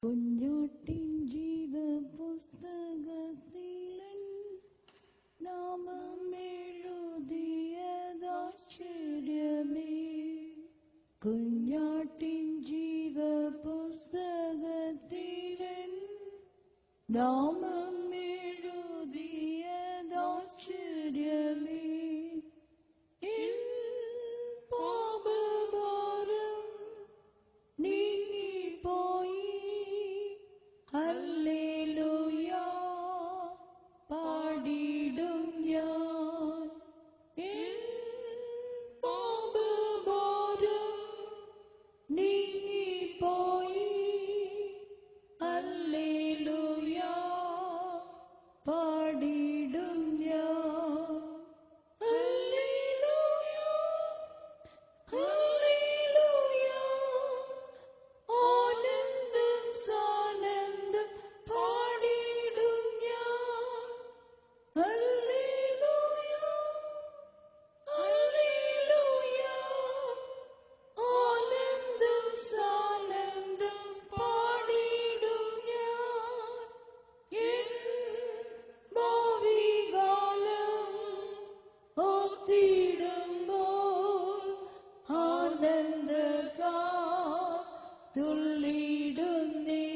കുഞ്ഞോട്ടിൻ ജീവപുസ്തകത്തിലൻ നാമം എഴുതിയതാശ്ചര്യമേ. കുഞ്ഞാട്ടിൻ ജീവപുസ്തകത്തിലൻ നാമം എഴുതിയതാശ്ചര്യമേ. പാപഭാരം നീങ്ങിപ്പോയി. ഹല്ലേലൂയ പാടിടും ഞാൻ. പാപഭാരം നീങ്ങിപ്പോയി. ഹല്ലേലൂയ പാടിടും ഞാൻ. ഹല്ലേലൂയ ഹല്ലേലൂയ ആനന്ദം സാനന്ദം പാടിടും ഞാൻ. ഹല്ലേലൂയ ഹല്ലേലൂയ ആനന്ദം സാനന്ദം പാടിടും ഞാൻ. ഭാവികാലം ഓർത്തിടുമ്പോൾ ആനന്ദത്താൽ തുള്ളിടുന്നേ.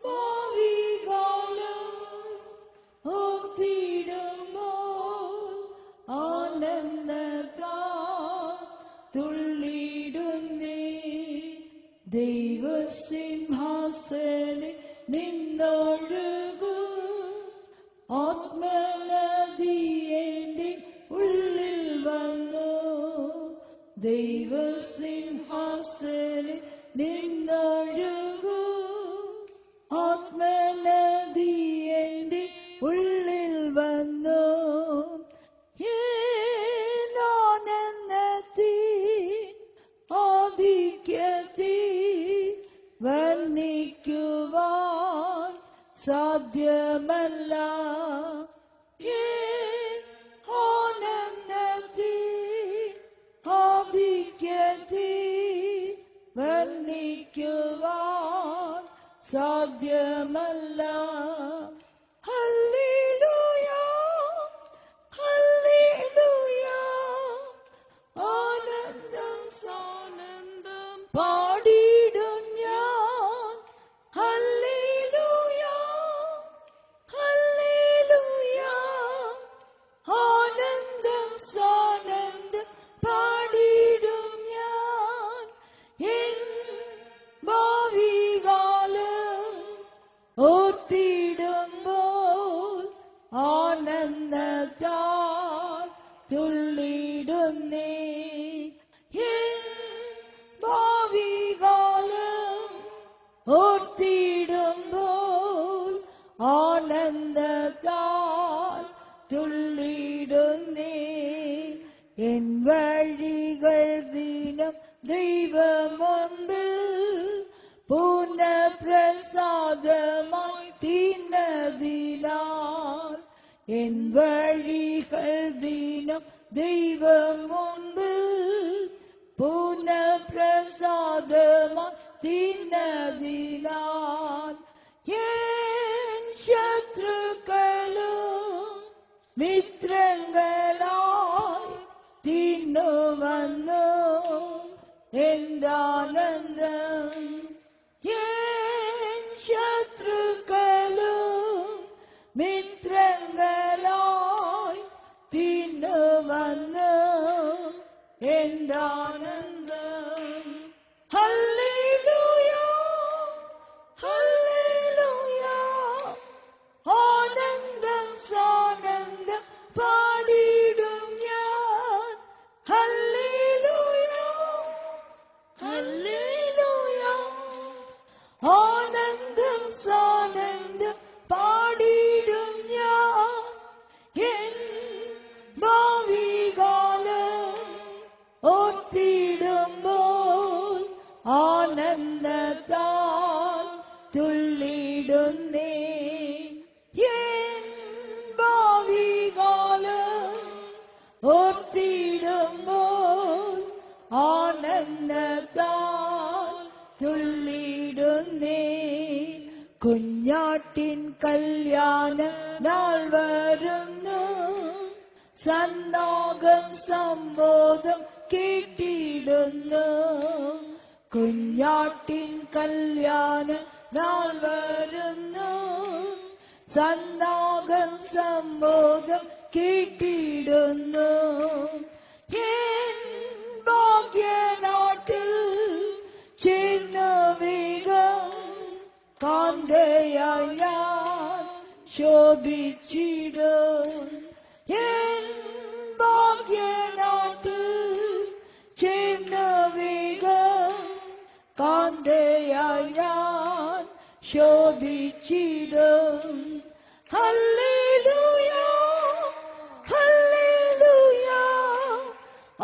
ഭാവികാലം ഓർത്തിടുമ്പോൾ ആനന്ദത്താൽ തുള്ളിടുന്നേ. ദൈവസിംഹാസനെ നിന്നൊഴുകും ആത്മനദി എന്റെ ഉള്ളിൽ വന്നു. ദൈവസിംഹാസനെ നിന്നൊഴുകും ആത്മനദി എന്റെ ഉള്ളിൽ വന്നു. ആധിക്യത്തിൽ വർണ്ണിക്കുവാൻ സാധ്യമല്ല. ആധിക്യത്തിൽ വർണ്ണിക്കുവാൻ സാധ്യമല്ല. ഹല്ലേലൂയ ഹല്ലേലൂയ ആനന്ദം സാനന്ദം പാടിടും ഞാൻ. ഹല്ലേലൂയ ഹല്ലേലൂയ ആനന്ദം സാനന്ദം പാടിടും ഞാൻ. ഭാവികാലം ഓർത്തിടുമ്പോൾ ആനന്ദത്താൽ തുള്ളിടുന്നേ. ഭാവികാലം ഓർത്തിടുമ്പോൾ ആനന്ദത്താൽ തുള്ളിടുന്നേ. എൻ വഴികൾ ദിനം ദൈവമുൻപിൽ പുനഃപ്രസാദമായി തീർന്നതിനാൽ. എൻ വഴികൾ ദിനം ദൈവമുൻപിൽ പുനഃപ്രസാദമായി തീർന്നതിനാൽ. എൻ ശത്രുക്കളും മിത്രങ്ങളായി തിന്നുവന്നു. എന്താനന്ദം. എൻ ശത്രുക്കളും മിത്രങ്ങളായി തിന്നുവന്നു. എന്താനന്ദം. ഹല്ലേലൂയ ഹല്ലേലൂയ ആനന്ദം സാനന്ദം പാടിടും ഞാൻ. ഹല്ലേലൂയ ഹല്ലേലൂയ ആനന്ദം സാനന്ദം പാടിടും ഞാൻ. ഭാവികാലം ഓർത്തിടുമ്പോൾ ആനന്ദത്താൽ തുള്ളിടുന്നേ. ഭാവികാലം ഓർത്തിടുമ്പോൾ ആനന്ദത്താൽ തുള്ളിടുന്നേ. കുഞ്ഞാട്ടിൻ കല്യാണ നാൾ വരുന്നു, സന്നാഗം സംബോധം കേട്ടിടുന്നു. കുഞ്ഞാട്ടിൻ കല്യാണ നാൾ വരുന്നു, സന്നാഗം സംബോധം കേട്ടിടുന്നു. എൻ ഭാഗ്യനാട്ടിൽ ചേർന്ന് വേഗം കാന്തയായി ഞാൻ ശോഭിച്ചിടും. എൻ ഭാഗ്യനാട്ടിൽ ചേർന്ന് വേഗം കാന്തയായി ഞാൻ ശോഭിച്ചിടും. ഹല്ലേലൂയ ഹല്ലേലൂയ,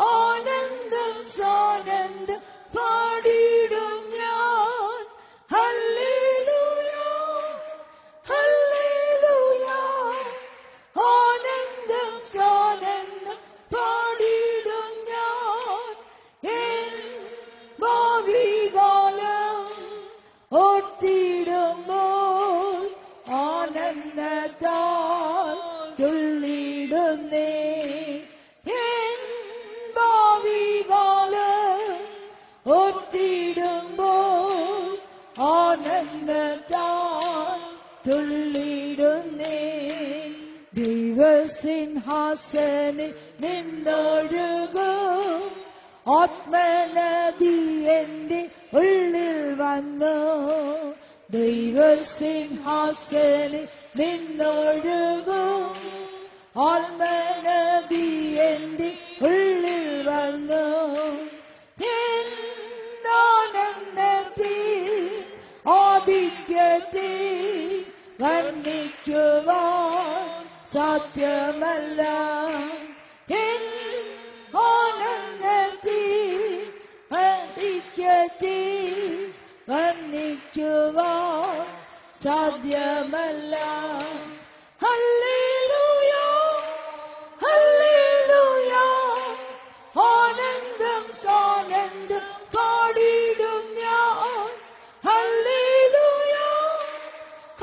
ആനന്ദം സാനന്ദം പാടിടും ഞാൻ. ഹല്ലേലൂയ ഹല്ലേലൂയ, ആനന്ദം സാനന്ദം പാടിടും ഞാൻ. എൻ ഭാവികാലം ഓർത്തിടുമ്പോൾ ആനന്ദത്താൽ തുള്ളിടുന്നേ. എൻ ഭാവികാലം ഓർത്തിടുമ്പോൾ ആനന്ദത്താൽ തുള്ളിടുന്നേ. ദൈവസിംഹാസനിൽ നിന്നൊഴുകും ആത്മനദി എന്റെ ഉള്ളിൽ വന്നു. ദൈവസിംഹാസനിൽ നിന്നൊഴുകും ആത്മനദി എന്റെ ഉള്ളിൽ വന്നു. എൻ ആനന്ദത്തിൽ ആധിക്യത്തിൽ വർണ്ണിക്കുവാൻ സാധ്യമല്ല. എൻ ആനന്ദത്തിൽ ആധിക്യത്തിൽ വർണ്ണിക്കുവാൻ സാധ്യമല്ല. ഹല്ലേലൂയ ഹല്ലേലൂയ, ആനന്ദം സാനന്ദം പാടിടും ഞാൻ. ഹല്ലേലൂയ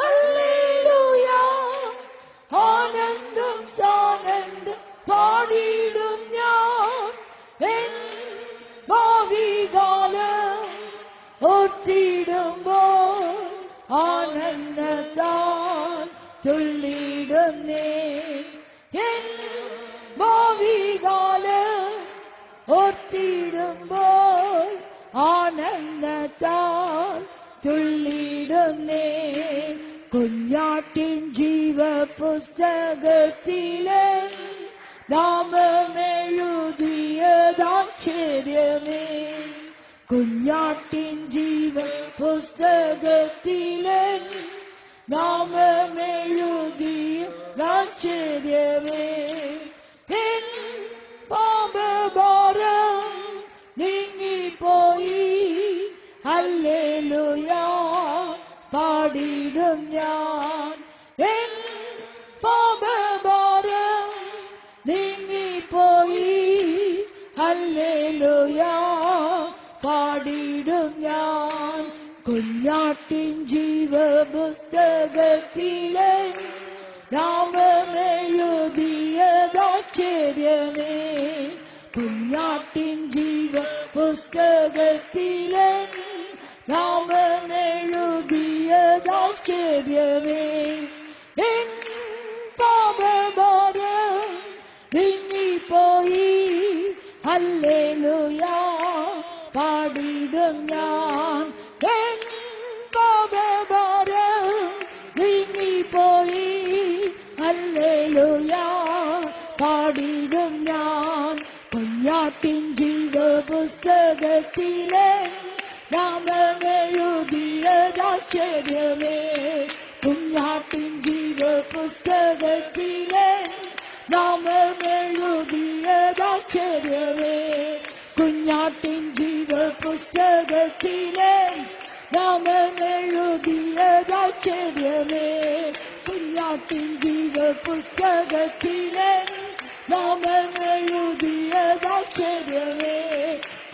ഹല്ലേലൂയ, ആനന്ദം സാനന്ദം പാടിടും ഞാൻ. എൻ ഭാവികാലം ഓർത്തിടുമ്പോൾ ആനന്ദത്താൽ തുള്ളിടുന്നേ. എൻ ഭാവികാലം ഓർത്തിടുമ്പോൾ ആനന്ദത്താൽ തുള്ളിടുന്നേ. കുഞ്ഞാട്ടിൻ ജീവപുസ്തകത്തിലെ നാമമെഴുതിയതാശ്ചര്യമേ. കുഞ്ഞാട്ടിൻ ജീവപുസ്തകത്തിലെ നാമമെഴുതിയതാശ്ചര്യമേ. എൻ പാപഭാരം നീങ്ങിപ്പോയി. ഹല്ലേലൂയ പാടിടും ഞാൻ. എൻ പാപഭാരം നീങ്ങിപ്പോയി. ഹല്ലേലൂയ പാടിടും ഞാൻ. കുഞ്ഞാട്ടിൻ ജീവപുസ്തകത്തിലെ നാമമെഴുതിയതാശ്ചര്യമേ. കുഞ്ഞാട്ടിൻ ജീവപുസ്തകത്തിലെ നാമമെഴുതിയതാശ്ചര്യമേ. എൻ പാപഭാരം നീങ്ങിപ്പോയി. ഹല്ലേലൂയ പാടിടും ഞാൻ. എൻ പാപഭാരം നീങ്ങിപ്പോയി. ഹല്ലേലൂയ പാടിടും ഞാൻ. കുഞ്ഞാട്ടിൻ ജീവപുസ്തകത്തിലെ നാമമെഴുതിയതാശ്ചര്യമേ. കുഞ്ഞാട്ടിൻ ജീവപുസ്തകത്തിലെ നാമമെഴുതിയതാശ്ചര്യമേ. കുഞ്ഞാട്ടിൻ ജീവപുസ്തകത്തിലെ നാമമെഴുതിയതാശ്ചര്യമേ. കുഞ്ഞാട്ടിൻ ജീവപുസ്തകത്തിലെ നാമമെഴുതിയതാശ്ചര്യമേ.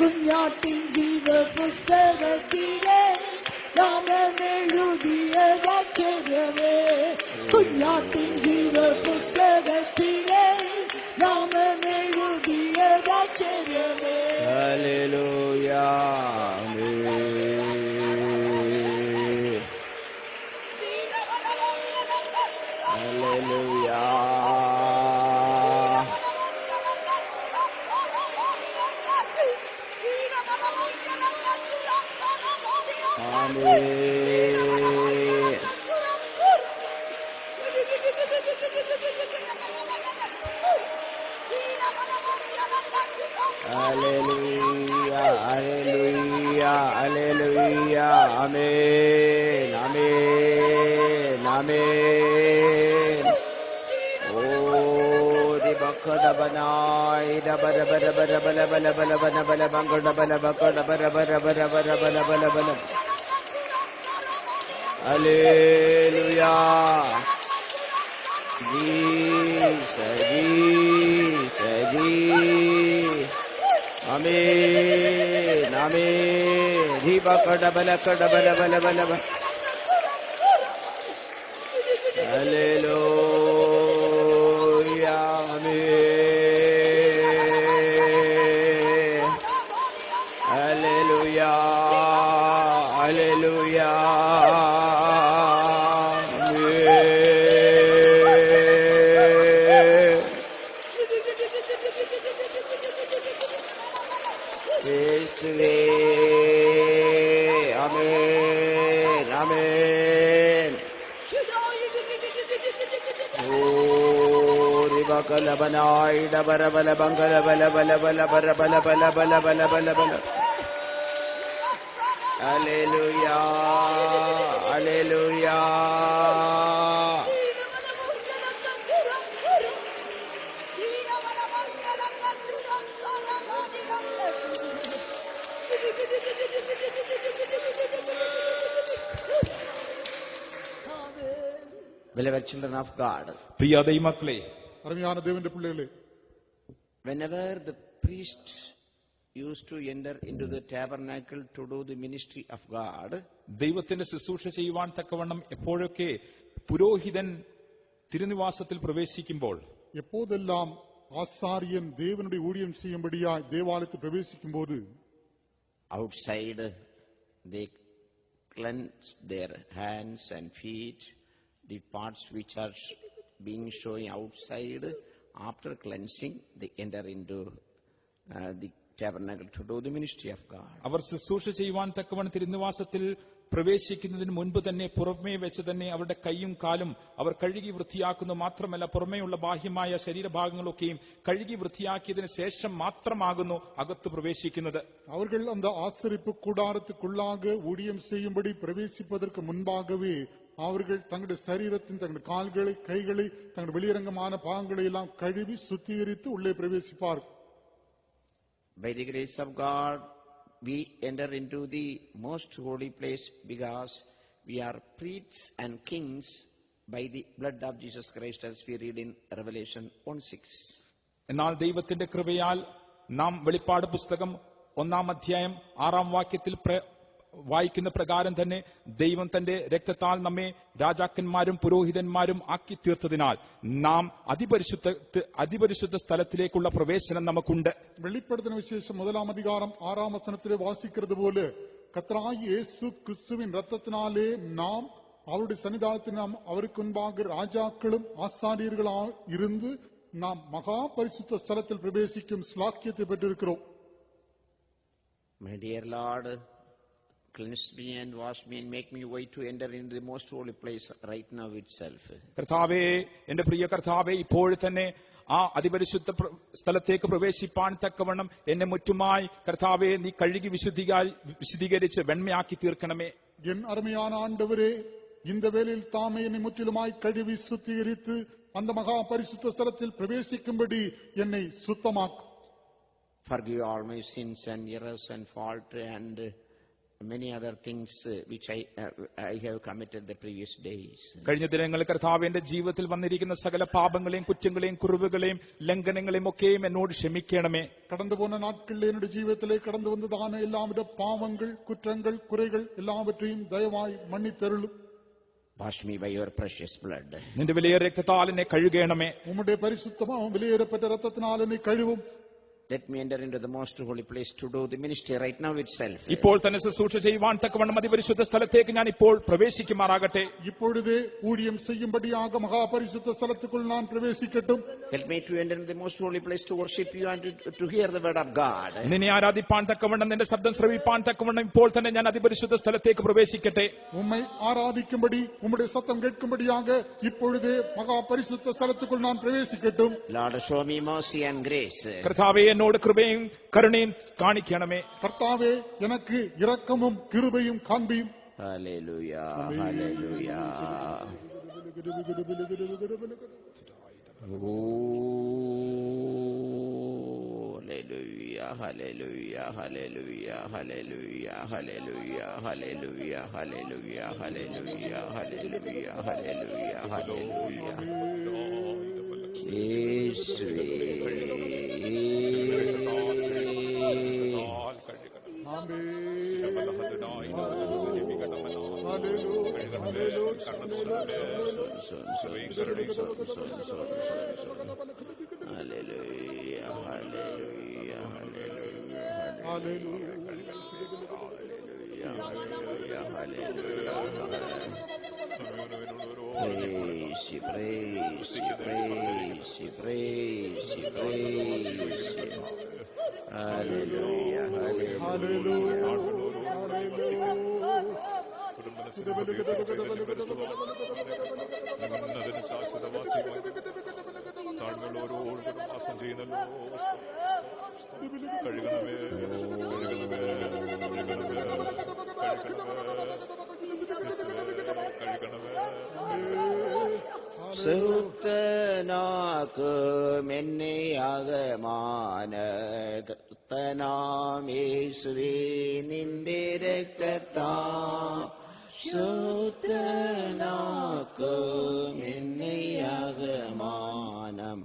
കുഞ്ഞാട്ടിൻ ജീവപുസ്തകത്തിലെ കുഞ്ഞാട്ടിൻ ജീവ പുസ്തകത്തിലെ നാമമെഴുതിയതാശ്ചര്യമേ. Hallelujah. Hallelujah. Hallelujah, hallelujah, hallelujah, amen, amen, amen. Oh, di bakada banai, da bada bada bada bada bada bada bada bada bangada bada bakada bada bada bada bada bada bada bada. Hallelujah. Jesus, Jesus, Jesus. Amen, amen. Hiba kada bala kada bala bala bala. Hallelujah, amen. Hallelujah, hallelujah. Amen, amen. Oh, ribakala banai da bara bala bangala bala bala bala bara bala bala bala bala bala bala. Hallelujah, hallelujah. Beloved children of God, പ്രിയ ദൈവമക്കളെ, അരുമയാന ദേവന്റെ പിള്ളകളെ, whenever the priest used to enter into the tabernacle to do the ministry of God, ദൈവത്തിന്റെ ശുശ്രൂഷ ചെയ്യുവാൻ തക്കവണ്ണം എപ്പോഴൊക്കെ പുരോഹിതൻ തിരുനിവാസത്തിൽ പ്രവേശിക്കുമ്പോൾ, எப்போதெல்லாம் ஆசாரியன் தேவனுடைய ஊழியம் செய்யும்படியாய் தேவாலயத்தில் பிரவேசிக்கும்போது outside they cleanse their hands and feet, the parts which are being shown outside. After cleansing, they enter into the tabernacle to do the ministry of God. അവർ ശുശ്രൂഷ ചെയ്യുവാൻ തക്കവണ്ണം തിരുനിവാസത്തിൽ പ്രവേശിക്കുന്നതിന് മുൻപ് തന്നെ പുറമേ വെച്ച് തന്നെ അവരുടെ കൈയും കാലും അവർ കഴുകി വൃത്തിയാക്കുന്നു. മാത്രമല്ല, പുറമേയുള്ള ബാഹ്യമായ ശരീരഭാഗങ്ങളൊക്കെയും കഴുകി വൃത്തിയാക്കിയതിന് ശേഷം മാത്രമാകുന്നു അകത്ത് പ്രവേശിക്കുന്നത്. அவர்கள் அந்த ஆசரிப்பு கூடாரத்துக்குள்ளாக ஊழியம் செய்யும்படி பிரவேசிப்பதற்கு முன்பாகவே அவர்கள் தங்களுடைய சரீரத்தின் தங்களுடைய கால்களை, கைகளை, தங்களுடைய வெளியரங்கமான பாகங்களை எல்லாம் கழுவி சுத்திகரித்து உள்ளே பிரவேசிப்பார்கள். By the grace of God, we enter into the most holy place because we are priests and kings by the blood of Jesus Christ, as we read in Revelation 1:6. എന്നാൽ ദൈവത്തിന്റെ കൃപയാൽ നാം വെളിപ്പാട് പുസ്തകം 1-ാം അധ്യായം 6-ാം വാക്യത്തിൽ വായിക്കുന്ന പ്രകാരം തന്നെ ദൈവം തന്റെ രക്തത്താൽ നമ്മെ രാജാക്കന്മാരും പുരോഹിതന്മാരും ആക്കി തീർത്തതിനാൽ നാം അതിപരിശുദ്ധ സ്ഥലത്തിലേക്കുള്ള പ്രവേശനം നമുക്കുണ്ട്. വെളിപ്പെടുത്തൽ വിശേഷം 1-ാം അധികാരം 6-ാം വചനത്തിലെ വാസിക്കുന്നത് പോലെ കർത്താവായ യേശു ക്രിസ്തുവിൻ രക്തത്തിനാലേ നാം അവരുടെ സന്നിധാനത്തിൽ നാം അവർക്ക് മുൻപാக രാജാക്കളും ആസാര്യர்களாக இருந்து நாம் மகா பரிசுத்த ஸ்தலத்தில் பிரவேசிக்கும் ஸ்லாக்கியத்தை பெற்றிருக்கிறோம். My dear Lord, cleanse me and wash me and make me white to enter into the most holy place right now itself. കർത്താവേ, എന്റെ പ്രിയ കർത്താവേ, ഇപ്പോൾ തന്നെ ആ അതിപരിശുദ്ധ സ്ഥലത്തേക്ക് പ്രവേശിപ്പാൻ തക്കവണ്ണം എന്നെ മുറ്റുമായി കർത്താവേ നീ കഴുകി വിശുദ്ധീകരിച്ച് വെണ്മയാക്കി തീർക്കണമേ. என் அருமையான ஆண்டவரே, இந்த வேளையில் தாமே என்னை முற்றிலுமாய் கழுவி சுத்திகரித்து அந்த மகா பரிசுத்த ஸ்தலத்தில் பிரவேசிக்கும்படி என்னை சுத்தமாக்கும். Forgive all my sins and errors and fault and many other things which I have committed the previous days. കഴിഞ്ഞ ദിനങ്ങളിൽ കർത്താവ് എന്റെ ജീവിതത്തിൽ വന്നിരിക്കുന്ന സകല പാപങ്ങളെയും കുറ്റങ്ങളെയും കുറവുകളെയും ലംഘനങ്ങളെയും ഒക്കെയും എന്നോട് ക്ഷമിക്കണമേ. கடந்து போன நாட்களில் என்னுடைய ஜீவிதத்திலே கடந்து வந்ததான எல்லாவித பாவங்கள், குற்றங்கள், குறைகள் எல்லாவற்றையும் தயவாய் மன்னித்தருளும். Wash me by your precious blood. നിന്റെ വിലയേറിയ രക്തത്താൽ എന്നെ കഴുകണമേ. ഉമ്മുടെ പരിശുദ്ധമാവും വിലയേറപ്പെട്ട രക്തത്തിനാൽ എന്നെ കഴിവും. Let me enter into the most holy place to do the ministry right now itself. ഇപ്പോൾ തന്നെ ശുശ്രൂഷ ചെയ്യുവാൻ തക്കവണ്ണം അതിപരിശുദ്ധ സ്ഥലത്തേക്ക് ഞാൻ ഇപ്പോൾ പ്രവേശിക്കുമാറാകട്ടെ. இப்பொழுதே ஊழியம் செய்யும்படியாக மகா பரிசுத்த ஸ்தலத்துக்குள் நான் பிரவேசிக்கட்டும். Help me to enter into the most holy place to worship you and to hear the word of God. നിന്നെ ആരാധിപ്പാൻ തക്കവണ്ണം നിന്റെ ശബ്ദം ശ്രവിപ്പാൻ തക്കവണ്ണം ഇപ്പോൾ തന്നെ ഞാൻ അതിപരിശുദ്ധ സ്ഥലത്തേക്ക് പ്രവേശിക്കട്ടെ. உம்மை ஆராதிக்கும்படி உம்முடைய சத்தம் கேட்கும்படியாக இப்பொழுதே மகா பரிசுத்த ஸ்தலத்துக்குள் நான் பிரவேசிக்கட்டும். Lord, show me mercy and grace. കർത്താവേ, എന്നോട് കൃപയും കരുണയും കാണിക്കണമേ. கர்த்தாவே, எனக்கு இரக்கமும் கிருபையும் காண்பியும். Hallelujah, hallelujah. Oh, hallelujah, hallelujah, hallelujah, hallelujah, hallelujah, hallelujah, hallelujah, hallelujah, hallelujah, hallelujah, hallelujah. യേശുവേ, praise you, praise you, praise you, praise you. Hallelujah, hallelujah. സുത്തനാക്കും എന്നെ അകമാനത്തനാം യേശുവേ നിന്റെ രക്തത്താ ശുദ്ധനാക്കും എന്നെ അകമാനം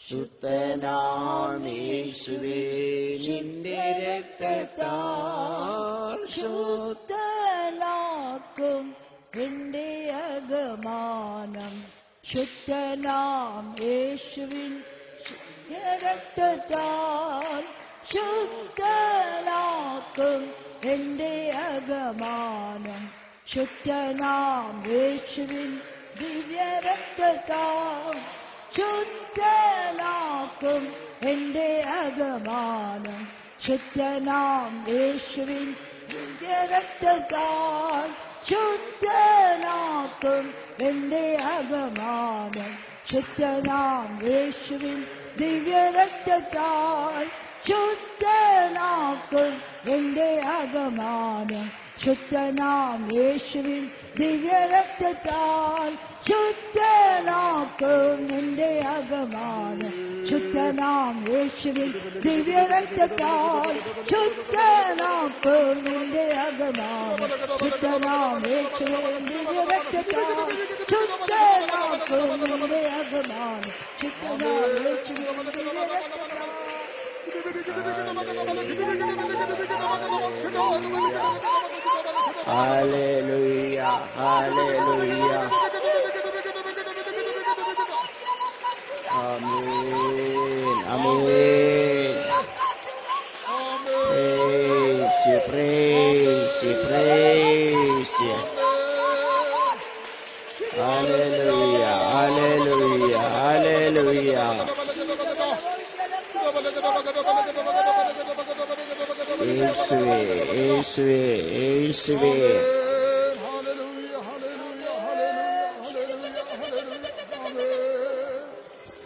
ശുദ്ധനാം യേശുവേ നിന്റെ രക്തത്താൽ ശുദ്ധനാക്കും എന്റെ അകമാനം ശുദ്ധനാം യേശുവിൻ രക്തത്താൽ ശുദ്ധനാക്കും എന്റെ അകമാനം ശുദ്ധനാം യേശുവിൻ ദിവ്യരക്തത്താൽ ശുദ്ധനാക്കും എന്റെ അകമാനം ശുദ്ധനാം യേശുവിൻ ദിവ്യരക്തത്താൽ ശുദ്ധനാക്കും എന്റെ അകമാനം ശുദ്ധനാം യേശുവിൻ ദിവ്യരക്തത്താൽ ശുദ്ധനാക്കും എന്റെ അകമാനം ശുദ്ധനാം യേശുവിൻ ദിവ്യരക്തത്താൽ ശുദ്ധനാക്കും എന്റെ അകമാനം ശുദ്ധനാം യേശുവിൻ ദിവ്യരക്തത്താൽ ശുദ്ധനാക്കും എന്റെ അകമാനം ശുദ്ധനാം യേശുവിൻ ദിവ്യരക്തത്താൽ ശുദ്ധനാക്കും എന്റെ അകമാനം ശുദ്ധനാം യേശുവിൻ ദിവ്യരക്തത്താൽ Hallelujah, hallelujah. Amen, amen. Praise you, praise you, praise you. Hallelujah, hallelujah, hallelujah. യേശുവേ, യേശുവേ, യേശുവേ.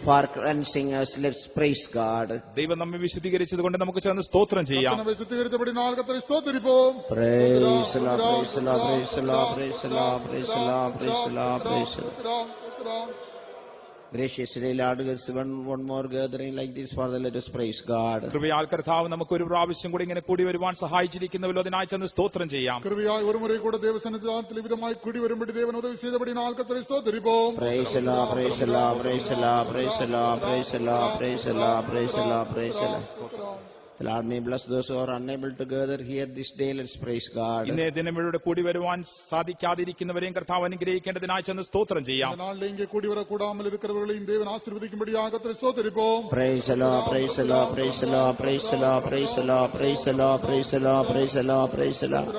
For cleansing us, let's praise God. ദൈവം നമ്മെ വിശുദ്ധീകരിച്ചത് കൊണ്ട് നമുക്ക് ചേർന്ന് സ്തോത്രം ചെയ്യാം. Praise the Lord, praise the Lord, praise the Lord, praise the Lord, praise the Lord, praise the Lord, praise the Lord, praise the Lord. Graciously, Lord, us one more gathering like this, Father, let us praise God. കൃപയാൽ കർത്താവ് നമുക്ക് ഒരു പ്രാവശ്യം കൂടി ഇങ്ങനെ കൂടി വരുവാൻ സഹായിച്ചിരിക്കുന്നവല്ലോ, അതിനായി ചെന്ന് സ്തോത്രം ചെയ്യാം. കൃപയായി ഒരു മുறை കൂടെ ദൈവസന്നിധാനത്തിൽ വിധമായി കൂടി വരുമ്പോൾ ദൈവൻ ഉദവി ചെയ്തപടി നാൽക്കത്തറി സ്തോത്രിപ്പോം. Praise the Lord, praise the Lord, praise the Lord, praise the Lord, praise the Lord, praise the Lord, praise the Lord, praise the Lord. The Lord may bless those who are unable to gather here this day. Let's praise God. ഇന്നേ ദിനം ഇവിടെ കൂടി വരുവാൻ സാധിക്കാതിരിക്കുന്നവരെയും കർത്താവ് അനുഗ്രഹിക്കേണ്ടതിനായി ചെന്ന് സ്തോത്രം ചെയ്യാം. இந்த நாளிலே இங்கே கூடி வரக்கூடாமல் இருக்கிறவர்களையும் தேவன் ஆசீர்வதிக்கும்படியாக கர்த்தரை ஸ்தோத்திரிப்போம். Praise the Lord, praise the Lord, praise the Lord, praise the Lord, praise the Lord, praise the Lord, praise the Lord, praise the Lord, praise the Lord.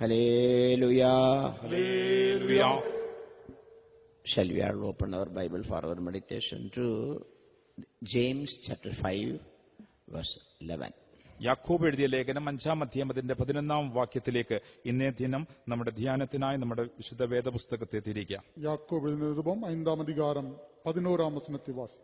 Hallelujah. Hallelujah. Shall we all open our Bible for our meditation to James chapter 5 verse 11. യാക്കോബ് എഴുതിയ ലേഖനം 5-ാം അധ്യായം അതിന്റെ 11-ാം വാക്യത്തിലേക്ക് ഇന്നേ ദിനം നമ്മുടെ ധ്യാനത്തിനായി നമ്മുടെ വിശുദ്ധ വേദപുസ്തകത്തെ തിരിക്കാം. யாக்கோபு எழுதின நிருபம் 5ஆம் அதிகாரம் 11ஆம் வசனத்தை வாசி.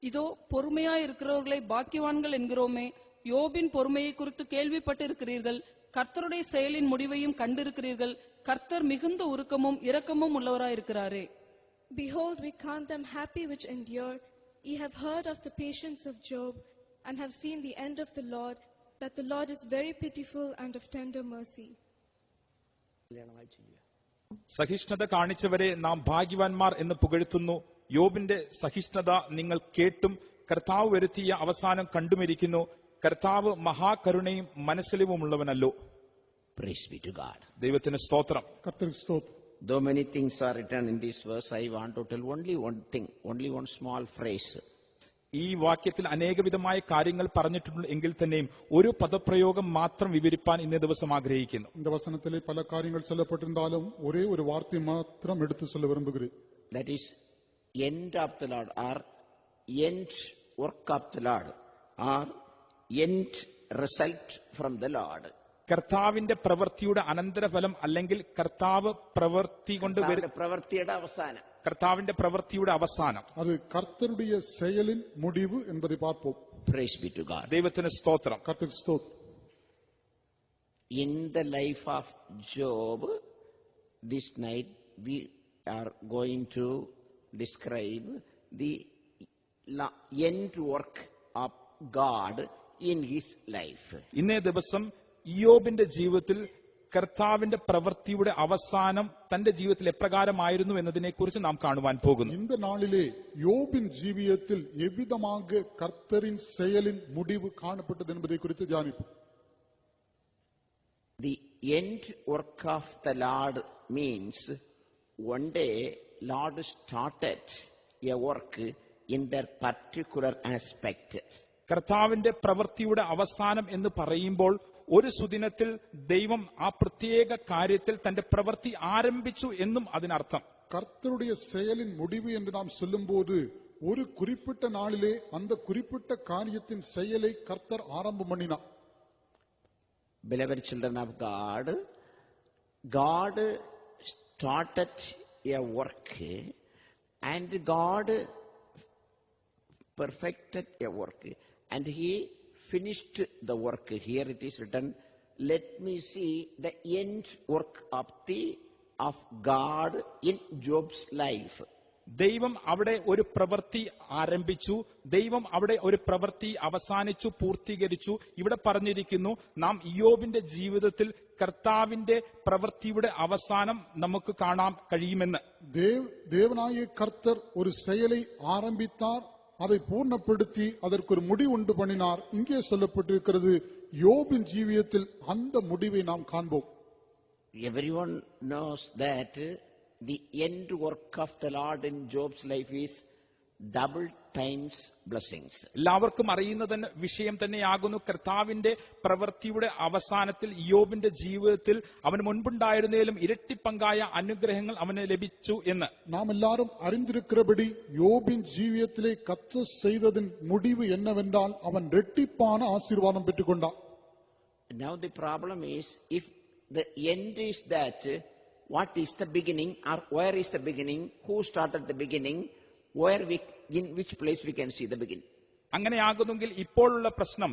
இதோ பொறுமையாய் இருக்கிறவர்களை பாக்கியவான்கள் என்கிறோமே, யோபின் பொறுமையை குறித்து கேள்விப்பட்டிருக்கிறீர்கள், கர்த்தருடைய செயலின் முடிவையும் கண்டிருக்கிறீர்கள். கர்த்தர் மிகுந்த உருக்கமும் இரக்கமும் உள்ளவராயிருக்கிறாரே. Behold, we count them happy which endure. Ye have heard of the patience of Job, and have seen the end of the Lord, that the Lord is very pitiful and of tender mercy. സഹിഷ്ണുത കാണിച്ചവരെ നാം ഭാഗ്യവാന്മാർ എന്ന് പുകഴ്ത്തുന്നു. യോബിന്റെ സഹിഷ്ണുത നിങ്ങൾ കേട്ടും കർത്താവ് വരുത്തിയ അവസാനം കണ്ടുമിരിക്കുന്നു. കർത്താവ് മഹാകരുണയും മനസ്സിലിവുമുള്ളവനല്ലോ. Praise be to God. ദൈവത്തിന് സ്തോത്രം. கர்த்தருக்கு ஸ்தோத்திரம். Though many things are written in this verse, I want to tell only one thing, only one small phrase. ഈ വാക്യത്തിൽ അനേകവിധമായ കാര്യങ്ങൾ പറഞ്ഞിട്ടുണ്ട് എങ്കിൽ തന്നെയും ഒരു പദപ്രയോഗം മാത്രം വിവരിപ്പാൻ ഇന്നേ ദിവസം ആഗ്രഹിക്കുന്നു. இந்த வசனத்திலே பல காரியங்கள் சொல்லப்பட்டிருந்தாலும் ஒரே ஒரு வார்த்தை மாத்திரம் எடுத்து சொல்ல விரும்புகிறேன். That is end of the Lord, or end work of the Lord, or end result from the Lord. കർത്താവിന്റെ പ്രവൃത്തിയുടെ അനന്തരഫലം അല്ലെങ്കിൽ കർത്താവ് പ്രവൃത്തി കൊണ്ട് പ്രവൃത്തിയുടെ അവസാനം, കർത്താവിന്റെ പ്രവൃത്തിയുടെ അവസാനം, அது கர்த்தருடைய செயலின் முடிவு என்பதை பார்ப்போம். Praise be to God. ദൈവത്തിന് സ്തോത്രം. கர்த்தருக்கு ஸ்தோத்திரம். In the life of Job, this night we are going to describe the end work of God in his life. ഇന്നേ ദിവസം ഇയ്യോബിന്റെ ജീവിതത്തിൽ കർത്താവിന്റെ പ്രവൃത്തിയുടെ അവസാനം തന്റെ ജീവിതത്തിൽ എപ്രകാരമായിരുന്നു എന്നതിനെക്കുറിച്ച് നാം കാണുവാൻ പോകുന്നു. இந்த நாளிலே யோபின் ஜீவியத்தில் எவ்விதமாக கர்த்தரின் செயலின் முடிவு காணப்பட்டது என்பதை குறித்து தியானிப்போம். The end work of the Lord means one day Lord started a work in their particular aspect. കർത്താവിന്റെ പ്രവൃത്തിയുടെ അവസാനം എന്ന് പറയുമ്പോൾ ഒരു സുദിനത്തിൽ ദൈവം ആ പ്രത്യേക കാര്യത്തിൽ തന്റെ പ്രവൃത്തി ആരംഭിച്ചു എന്നും അതിനർത്ഥം. கர்த்தருடைய செயலின் முடிவு என்று நாம் சொல்லும்போது ஒரு குறிப்பிட்ட நாளிலே அந்த குறிப்பிட்ட காரியத்தின் செயலை கர்த்தர் ஆரம்பம் பண்ணினார். Beloved children of God, God started a work and God perfected a work and he finished the work. Here it is written, let me see the end work of God in Job's life. ദൈവം അവിടെ ഒരു പ്രവൃത്തി ആരംഭിച്ചു, ദൈവം അവിടെ ഒരു പ്രവൃത്തി അവസാനിച്ചു, പൂർത്തീകരിച്ചു. ഇവിടെ പറഞ്ഞിരിക്കുന്നു നാം ഇയ്യോബിന്റെ ജീവിതത്തിൽ കർത്താവിന്റെ പ്രവൃത്തിയുടെ അവസാനം നമുക്ക് കാണാൻ കഴിയുമെന്ന്. தேவனாகிய கர்த்தர் ஒரு செயலை ஆரம்பித்தார், அதை பூர்ணப்படுத்தி அதற்கு ஒரு முடிவு உண்டு பண்ணினார். இங்கே சொல்லப்பட்டிருக்கிறது யோபின் ஜீவியத்தில் அந்த முடிவை நாம் காண்போம். Everyone knows that the end work of the Lord in Job's life is double times blessings. എല്ലാവർക്കും അറിയുന്ന വിഷയം തന്നെയാകുന്നു കർത്താവിന്റെ പ്രവൃത്തിയുടെ അവസാനത്തിൽ ഇയ്യോബിന്റെ ജീവിതത്തിൽ അവന് മുൻപുണ്ടായിരുന്നതിലും ഇരട്ടി പങ്കായ അനുഗ്രഹങ്ങൾ അവന് ലഭിച്ചു എന്ന്. நாம் எல்லாரும் அறிந்திருக்கிறபடி யோபின் ஜீவியத்திலே கர்த்தர் செய்ததின் முடிவு என்னவென்றால் அவன் இரட்டிப்பான ஆசீர்வாதம் பெற்றுக்கொண்டான். Now the problem is, if the end is that, what is the beginning, or where is the beginning, who started the beginning, in which place we can see the beginning? അങ്ങനെയാകുന്നെങ്കിൽ ഇപ്പോഴുള്ള പ്രശ്നം,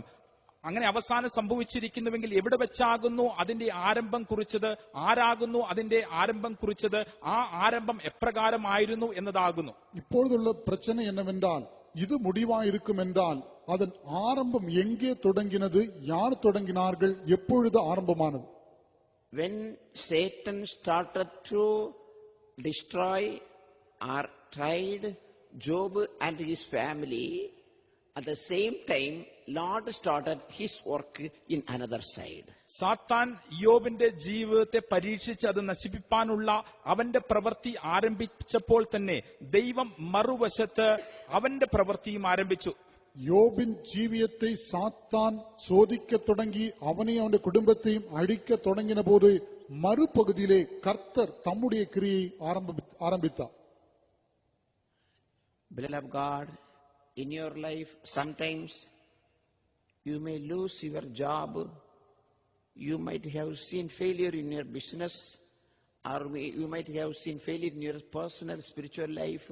അങ്ങനെ അവസാനം സംഭവിച്ചിരിക്കുന്നുവെങ്കിൽ എവിടെ വെച്ചാകുന്നു അതിന്റെ ആരംഭം കുറിച്ചത്, ആരാകുന്നു അതിന്റെ ആരംഭം കുറിച്ചത്, ആ ആരംഭം എപ്രകാരമായിരുന്നു എന്നതാകുന്നു. இப்பொழுதுள்ள பிரச்சனை என்னவென்றால் இது முடிவாயிருக்கும் என்றால் அதன் ஆரம்பம் எங்கே தொடங்கினது, யார் தொடங்கினார்கள், எப்பொழுது ஆரம்பமானது? When Satan started to destroy or tried Job and his family, At the same time, Lord started his work in another side. സാത്താൻ യോബിന്റെ ജീവിതത്തെ പരീക്ഷിച്ച് അത് നശിപ്പിക്കാനുള്ള അവന്റെ പ്രവൃത്തി ആരംഭിച്ചപ്പോൾ തന്നെ ദൈവം മറുവശത്ത് അവന്റെ പ്രവൃത്തിയും ആരംഭിച്ചു. യോബിൻ ജീവിതത്തെ സാത്താൻ ചോദിക്ക തുടങ്ങി അവനെയും അവന്റെ കുടുംബത്തെയും അഴിക്ക തുടങ്ങിയ പോത് മറുപകുതിയിലെ കർത്തർ തമ്മുடைய ക്രിയയെ ആരംഭിത്താർ. Beloved of God, in your life, sometimes you may lose your job, you might have seen failure in your business, or you might have seen failure in your personal spiritual life,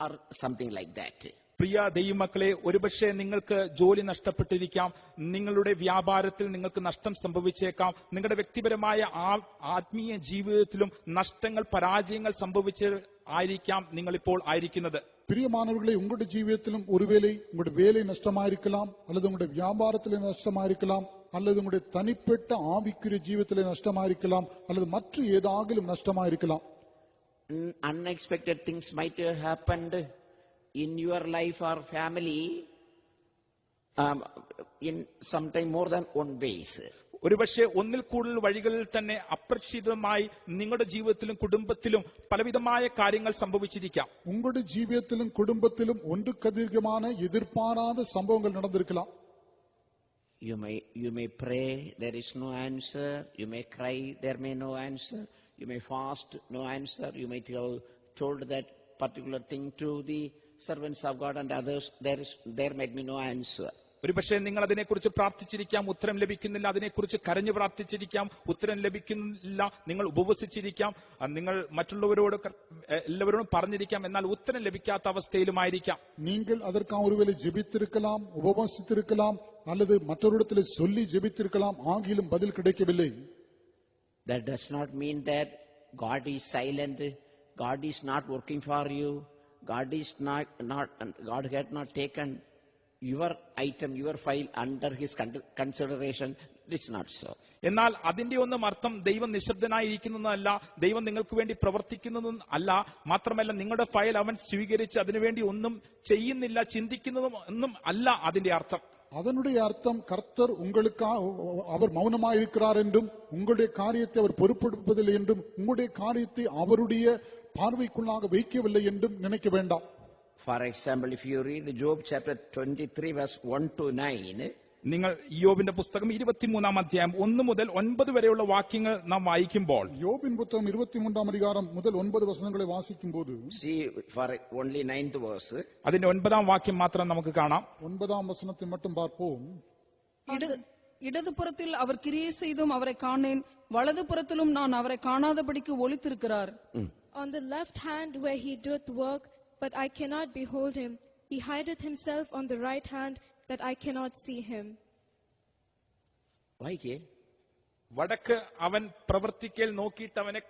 or something like that. പ്രിയ ദൈവമക്കളെ, ഒരുപക്ഷെ നിങ്ങൾക്ക് ജോലി നഷ്ടപ്പെട്ടിരിക്കാം, നിങ്ങളുടെ വ്യാപാരത്തിൽ നിങ്ങൾക്ക് നഷ്ടം സംഭവിച്ചേക്കാം, നിങ്ങളുടെ വ്യക്തിപരമായ ആത്മീയ ജീവിതത്തിലും നഷ്ടങ്ങൾ, പരാജയങ്ങൾ സംഭവിച്ച് ആയിരിക്കാം നിങ്ങളിപ്പോൾ ആയിരിക്കുന്നത്. பிரியமானவர்களே, உங்களுடைய ஜீவியத்திலும் ஒருவேளை உங்களுடைய வேலை நஷ்டமாயிருக்கலாம், அல்லது உங்களுடைய வியாபாரத்திலே நஷ்டமாயிருக்கலாம், அல்லது உங்களுடைய தனிப்பட்ட ஆவிக்குரிய ஜீவிதத்திலே நஷ்டமாயிருக்கலாம், அல்லது மற்ற ஏதாகிலும் நஷ்டமாயிருக்கலாம். Unexpected things might have happened in your life or family in sometime more than one ways. ഒരുപക്ഷെ ഒന്നിൽ കൂടുതൽ വഴികളിൽ തന്നെ അപ്രതീക്ഷിതമായി നിങ്ങളുടെ ജീവിതത്തിലും കുടുംബത്തിലും പലവിധമായ കാര്യങ്ങൾ സംഭവിച്ചിരിക്കാം. உங்களுடைய ஜீவியத்திலும் குடும்பத்திலும் ஒன்றுக்கதிகமான எதிர்பாராத சம்பவங்கள் நடந்திருக்கலாம். You may pray, there is no answer. You may cry, there may no answer. You may fast, no answer. You might have told that particular thing to the servants of God and others. There might be no answer. ഒരുപക്ഷെ നിങ്ങൾ അതിനെക്കുറിച്ച് പ്രാർത്ഥിച്ചിരിക്കാം, ഉത്തരം ലഭിക്കുന്നില്ല. അതിനെക്കുറിച്ച് കരഞ്ഞു പ്രാർത്ഥിച്ചിരിക്കാം, ഉത്തരം ലഭിക്കുന്നില്ല. നിങ്ങൾ ഉപവസിച്ചിരിക്കാം, നിങ്ങൾ മറ്റുള്ളവരോട് എല്ലാവരോടും പറഞ്ഞിരിക്കാം, എന്നാൽ ഉത്തരം ലഭിക്കാത്ത അവസ്ഥയിലുമായിരിക്കാം. நீங்கள் அதற்காக ஒருவேளை ஜெபித்திருக்கலாம், உபவாசித்திருக்கலாம், அல்லது மற்றவரிடத்தில் சொல்லி ஜெபித்திருக்கலாம், ஆகிலும் பதில் கிடைக்கவில்லை. That does not mean that God is silent, God is not working for you, God had not taken your item, your file under his consideration. It's not so. എന്നാൽ അതിന്റെ ഒന്നും അർത്ഥം ദൈവം നിശബ്ദനായിരിക്കുന്നതല്ല, ദൈവം നിങ്ങൾക്ക് വേണ്ടി പ്രവർത്തിക്കുന്നതും അല്ല. മാത്രമല്ല, നിങ്ങളുടെ ഫയൽ അവൻ സ്വീകരിച്ച് അതിനുവേണ്ടി ഒന്നും ചെയ്യുന്നില്ല, ചിന്തിക്കുന്നതും ഒന്നും അല്ല അതിന്റെ അർത്ഥം. அதனுடைய அர்த்தம் கர்த்தர் உங்களுக்காக அவர் மௌனமாயிருக்கிறார் என்றும், உங்களுடைய காரியத்தை அவர் பொறுப்பெடுப்பதில்லை என்றும், உங்களுடைய காரியத்தை அவருடைய பார்வைக்குள்ளாக வைக்கவில்லை என்றும் நினைக்க வேண்டாம். For example, if you read Job chapter 23 verse 1 to 9, നിങ്ങൾ യോബിന്റെ പുസ്തകം 23-ാം അധ്യായം 1 മുതൽ 9 വരെയുള്ള വാക്യങ്ങൾ നാം വായിക്കുമ്പോൾ, யோபின் புத்தகம் 23-ஆம் அதிகாரம் முதல் 9 வசனங்களை வாசிக்கும்போது, see for only 9th verse, അതിന്റെ 9-ാം വാക്യം മാത്രം നമുക്ക് കാണാം. 9ஆம் வசனத்தை மட்டும் பார்ப்போம். இடதுபுறத்தில் அவர் கிரியை செய்தும் அவரை காணேன், வலதுபுறத்திலும் நான் அவரை காணாதபடிக்கு ஒளித்திருக்கிறார். On the left hand where he doeth work, but I cannot behold him. He hideth himself on the right hand, that I cannot see him. വായിക്കേ. വടക്ക് അവൻ പ്രവർത്തിക്കൽ നോക്കിയിട്ടവനെ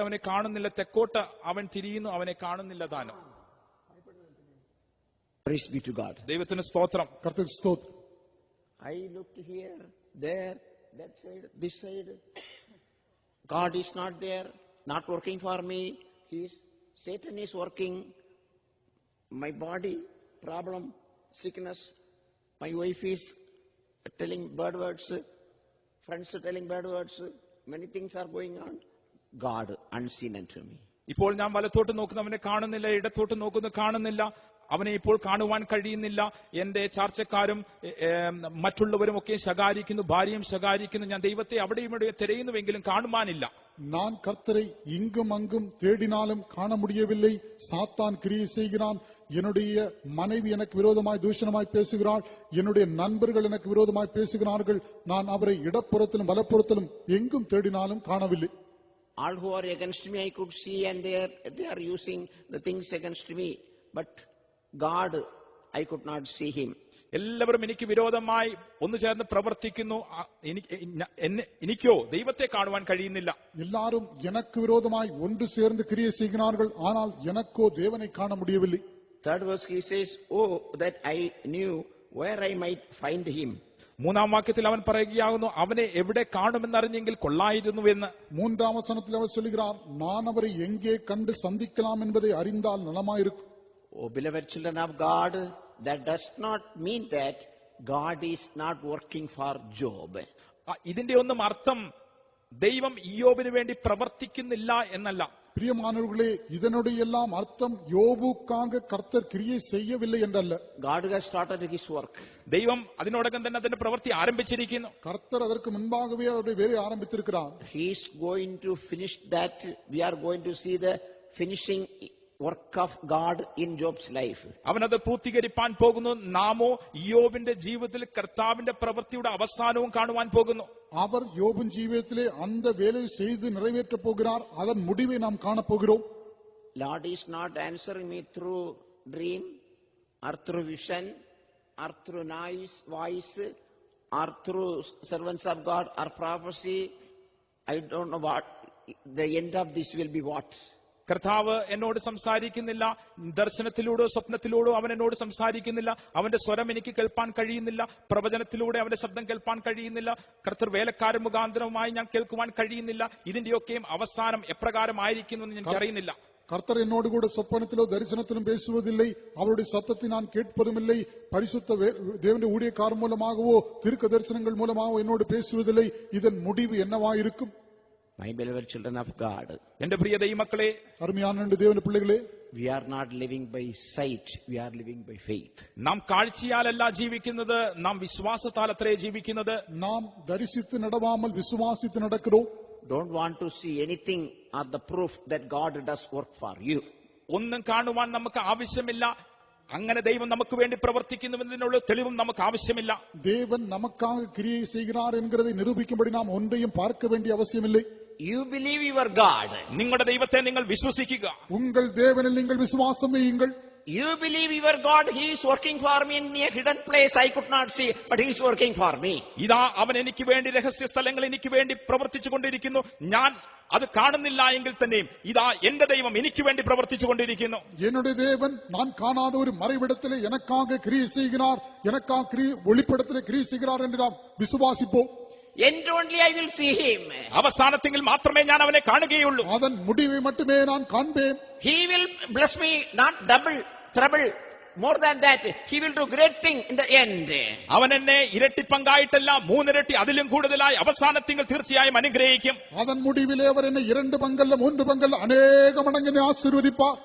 അവനെ കാണുന്നില്ല, തെക്കോട്ട് അവൻ തിരിയുന്നു, അവനെ കാണുന്നില്ല താനും. Praise be to God. ദൈവത്തിന് സ്തോത്രം. கர்த்தருக்கு ஸ்தோத்திரம். I looked here, there, that side, this side. God is not there, not working for me. Satan is working. My body, problem, sickness. My wife is telling bad words. Friends are telling bad words. Many things are going on. God unseen unto me. ഇപ്പോൾ ഞാൻ വലത്തോട്ട് നോക്കുന്നവനെ കാണുന്നില്ല, ഇടത്തോട്ട് നോക്കുന്നു കാണുന്നില്ല, അവനെ ഇപ്പോൾ കാണുവാൻ കഴിയുന്നില്ല. എന്റെ ചാർച്ചക്കാരും മറ്റുള്ളവരും ഒക്കെ ശകാരിക്കുന്നു, ഭാര്യയും ശകാരിക്കുന്നു. ഞാൻ ദൈവത്തെ അവിടെയും ഇവിടെ തിരയുന്നുവെങ്കിലും കാണുവാനില്ല. நான் கர்த்தரை இங்கும் அங்கும் தேடினாலும் காண முடியவில்லை. சாத்தான் கிரியை செய்கிறான். என்னுடைய மனைவி எனக்கு விரோதமாய் தூஷணமாய் பேசுகிறாள். என்னுடைய நண்பர்கள் எனக்கு விரோதமாய் பேசுகிறார்கள். நான் அவரை இடப்புறத்திலும் வலப்புறத்திலும் எங்கும் தேடினாலும் காணவில்லை. All who are against me I could see, and they are using the things against me, but God, I could not see him. എല്ലാവരും എനിക്ക് വിരോധമായി ഒന്നു ചേർന്ന് പ്രവർത്തിക്കുന്നു, എനിക്കോ ദൈവത്തെ കാണുവാൻ കഴിയുന്നില്ല. எல்லாரும் எனக்கு விரோதமாய் ஒன்று சேர்ந்து கிரியை செய்கிறார்கள், ஆனால் எனக்கோ தேவனை காண முடியவில்லை. Third verse he says, oh that I knew where I might find him. മൂന്നാം വാക്യത്തിൽ അവൻ പറയുകയാകുന്നു, അവനെ എവിടെ കാണുമെന്നറിഞ്ഞെങ്കിൽ കൊള്ളായിരുന്നു എന്ന്. மூன்றாம் வசனத்தில் அவர் சொல்கிறார், நான் அவரை எங்கே கண்டு சந்திக்கலாம் என்பதை அறிந்தால் நலமாயிருக்கும். Oh, beloved children of God, that does not mean that God is not working for Job. ഇതിന്റെ ഒന്നും അർത്ഥം ദൈവം ഇയ്യോബിന് വേണ്ടി പ്രവർത്തിക്കുന്നില്ല എന്നല്ല. பிரியமானவர்களே, இதனுடைய எல்லாம் அர்த்தம் யோபுக்காக கர்த்தர் கிரியை செய்யவில்லை என்றல்ல. God has started his work. ദൈവം അതിനോടകം തന്നെ അതിന്റെ പ്രവൃത്തി ആരംഭിച്ചിരിക്കുന്നു. கர்த்தர் அதற்கு முன்பாகவே அவருடைய வேலை ஆரம்பித்திருக்கிறார். He is going to finish that. We are going to see the finishing work of God in Job's life. അവനത് പൂർത്തീകരിപ്പാൻ പോകുന്നു. നാമോ ഇയ്യോബിന്റെ ജീവിതത്തിൽ കർത്താവിന്റെ പ്രവൃത്തിയുടെ അവസാനവും കാണുവാൻ പോകുന്നു. அவர் யோபின் ஜீவியத்திலே அந்த வேலையை செய்து நிறைவேற்றப் போகிறார். அதன் முடிவை நாம் காணப்போகிறோம். Lord is not answering me through dream or through vision or through voice or through servants of God or prophecy. I don't know what the end of this will be. What കർത്താവ് എന്നോട് സംസാരിക്കുന്നില്ല, ദർശനത്തിലൂടെയോ സ്വപ്നത്തിലൂടെയോ അവൻ എന്നോട് സംസാരിക്കുന്നില്ല, അവന്റെ സ്വരം എനിക്ക് കേൾപ്പാൻ കഴിയുന്നില്ല, പ്രവചനത്തിലൂടെ അവന്റെ ശബ്ദം കേൾപ്പാൻ കഴിയുന്നില്ല, കർത്തർ വേലക്കാരൻ മുഖാന്തരവുമായി ഞാൻ കേൾക്കുവാൻ കഴിയുന്നില്ല. ഇതിന്റെയൊക്കെയും അവസാനം എപ്രകാരമായിരിക്കുന്നു എന്ന് എനിക്ക് അറിയുന്നില്ല. கர்த்தர் என்னோடு கூட சொப்பனத்திலோ தரிசனத்திலும் பேசுவதில்லை, அவருடைய சத்தத்தை நான் கேட்பதுமில்லை, பரிசுத்த தேவனுடைய ஊழியக்காரர் மூலமாகவோ தீர்க்க தரிசனங்கள் மூலமாகவோ என்னோடு பேசுவதில்லை. இதன் முடிவு என்னவாயிருக்கும்? My beloved children of God, എന്റെ പ്രിയ ദൈവമക്കളെ, அருமையான தேவனுடைய பிள்ளைகளே, we are not living by sight, we are living by faith. നാം കാഴ്ചയാലല്ല ജീവിക്കുന്നത്, നാം വിശ്വാസത്താൽ അത്രേ ജീവിക്കുന്നത്. நாம் தரிசித்து நடவாமல் விசுவாசித்து நடக்கிறோம். Don't want to see anything or the proof that God does work for you. ഒന്നും കാണുവാൻ നമുക്ക് ആവശ്യമില്ല. അങ്ങനെ ദൈവം നമുക്ക് വേണ്ടി പ്രവർത്തിക്കുന്നുവെന്നതിനുള്ള തെളിവും നമുക്ക് ആവശ്യമില്ല. தேவன் நமக்காக கிரியை செய்கிறார் என்கிறதை நிரூபிக்கும்படி நாம் ஒன்றையும் பார்க்க வேண்டிய அவசியமில்லை. You believe your God. നിങ്ങളുടെ ദൈവത്തെ നിങ്ങൾ വിശ്വസിക്കുക. உங்கள் தேவனில் நீங்கள் விசுவாசம் வையுங்கள். You believe your God. He is working for me in a hidden place I could not see, but He is working for me. ഇതാ അവൻ എനിക്ക് വേണ്ടി രഹസ്യ സ്ഥലങ്ങൾ എനിക്ക് വേണ്ടി പ്രവർത്തിച്ചു കൊണ്ടിരിക്കുന്നു. ഞാൻ അത് കാണുന്നില്ല എങ്കിൽ തന്നെയും ഇതാ എന്റെ ദൈവം എനിക്ക് വേണ്ടി പ്രവർത്തിച്ചു കൊണ്ടിരിക്കുന്നു. என்னுடைய தேவன் நான் காணாத ஒரு மறைவிடத்திலே எனக்காக கிரியை செய்கிறார், எனக்காக வெளிப்படத்திலே கிரியை செய்கிறார் என்று நாம் விசுவாசிப்போம். End only I will see Him. അവസാനത്തെങ്കിൽ മാത്രമേ ഞാൻ അവനെ കാണുകയുള്ളൂ. அதன் முடிவை மட்டுமே நான் காண்பேன். He will bless me, not double trouble. More than that, He will do great thing in the end. അവൻ എന്നെ ഇരട്ടി പങ്കായിട്ടല്ല, മൂന്നിരട്ടി അതിലും കൂടുതലായി അവസാനത്തിൽ തീർച്ചയായും അനുഗ്രഹിക്കും. அதன் முடிவிலே அவர் என்னை 2 பங்கல்ல 3 பங்கல்ல அநேக மடங்கு ஆசீர்வதிப்பார்.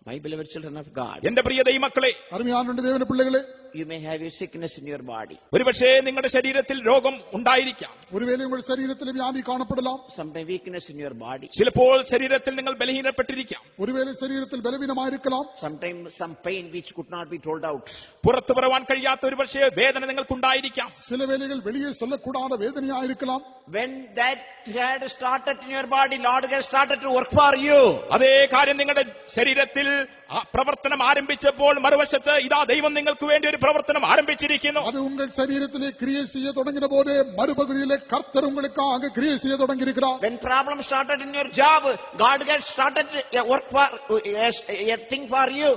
My beloved children of God, എന്റെ പ്രിയ ദൈവമക്കളെ, அருமையான தேவனுடைய பிள்ளைகளே, you may have a sickness in your body. ഒരുപക്ഷേ നിങ്ങളുടെ ശരീരത്തിൽ രോഗം ഉണ്ടായിരിക്കാം. ஒருவேளை உங்கள் சரீரத்தில் வியாதி காணப்படலாம். Sometimes weakness in your body. ചിലപ്പോൾ ശരീരത്തിൽ നിങ്ങൾ ബലഹീനപ്പെട്ടിരിക്കാം. ஒருவேளை சரீரத்தில் பலவீனமாயிருக்கலாம். Sometimes some pain which could not be told out. പുറത്തു പറവാൻ കഴിയാത്ത ഒരുപക്ഷേ വേദന നിങ്ങൾക്കുണ്ടായിരിക്കാം. சில வேளைகள் வெளியே சொல்லக்கூடாத வேதனையாயிருக்கலாம். When that had started in your body, Lord has started to work for you. അതേ കാര്യം നിങ്ങളുടെ ശരീരത്തിൽ പ്രവർത്തനം ആരംഭിച്ചപ്പോൾ മറുവശത്ത് ഇതാ ദൈവം നിങ്ങൾക്ക് വേണ്ടി ഒരു പ്രവർത്തനം ആരംഭിച്ചിരിക്കുന്നു. அது உங்கள் சரீரத்திலே கிரியை செய்ய தொடங்கின போதே மறுபகுதியிலே கர்த்தர் உங்களுக்காக கிரியை செய்ய தொடங்கியிருக்கிறார். When problem started in your job, God has started a work for a thing for you.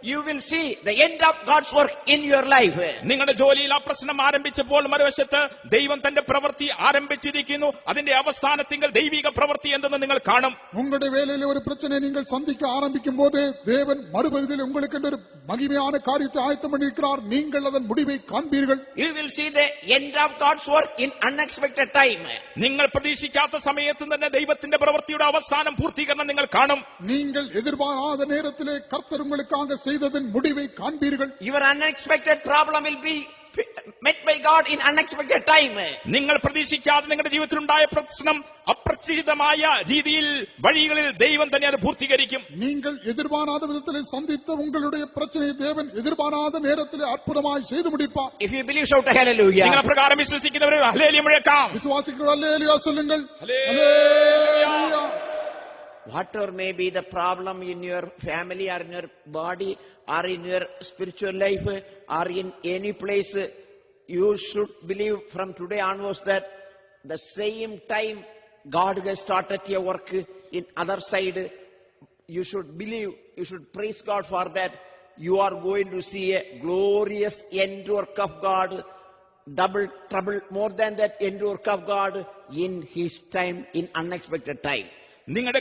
You will see the end of God's work in your life. നിങ്ങളുടെ ജോലിയിൽ ആ പ്രശ്നം ആരംഭിച്ചപ്പോൾ മറുവശത്ത് ദൈവം തന്റെ പ്രവൃത്തി ആരംഭിച്ചിരിക്കുന്നു. അതിന്റെ അവസാനത്തിൽ ദൈവിക പ്രവൃത്തി എന്തെന്ന് നിങ്ങൾ കാണും. உங்களுடைய வேலையில ஒரு பிரச்சனை நீங்கள் சந்திக்க ஆரம்பிக்கும் போது தேவன் மறுபகுதியில் உங்களுக்கு ஒரு மகிமையான காரியத்தை ஆயத்தம் பண்ணியிருக்கிறார். நீங்கள் அதன் முடிவை காண்பீர்கள். You will see the end of God's work in unexpected time. നിങ്ങൾ പ്രതീക്ഷിക്കാത്ത സമയത്ത് തന്നെ ദൈവത്തിന്റെ പ്രവൃത്തിയുടെ അവസാനം പൂർത്തീകരണം നിങ്ങൾ കാണും. நீங்கள் எதிர்பாராத நேரத்திலே கர்த்தர் உங்களுக்காக செய்ததன் முடிவை காண்பீர்கள். Your unexpected problem will be met by God in unexpected time. നിങ്ങൾ പ്രതീക്ഷിക്കാതെ നിങ്ങളുടെ ജീവിതത്തിൽ ഉണ്ടായ പ്രശ്നം അപ്രതീക്ഷിതമായ രീതിയിൽ വഴികളിൽ ദൈവം തന്നെ അത് പൂർത്തീകരിക്കും. நீங்கள் எதிர்பாராத விதத்திலே சந்தித்த உங்களுடைய பிரச்சனையை தேவன் எதிர்பாராத நேரத்திலே அற்புதமாய் செய்து முடிப்பார். If you believe, shout hallelujah. നിങ്ങൾ പ്രകാരം വിശ്വസിക്കുന്നവർ ഹല്ലേലൂയ മുഴക്കാം. விசுவாசிக்கிறவர்கள் ஹல்லேலூயா சொல்லுங்கள். Hallelujah. Whatever may be the problem in your family or in your body or in your spiritual life or in any place, you should believe from today onwards that the same time God has started a work in other side. You should believe, you should praise God for that. You are going to see a glorious end work of God double trouble, more than that, end work of God in His time, in unexpected time. നിങ്ങളുടെ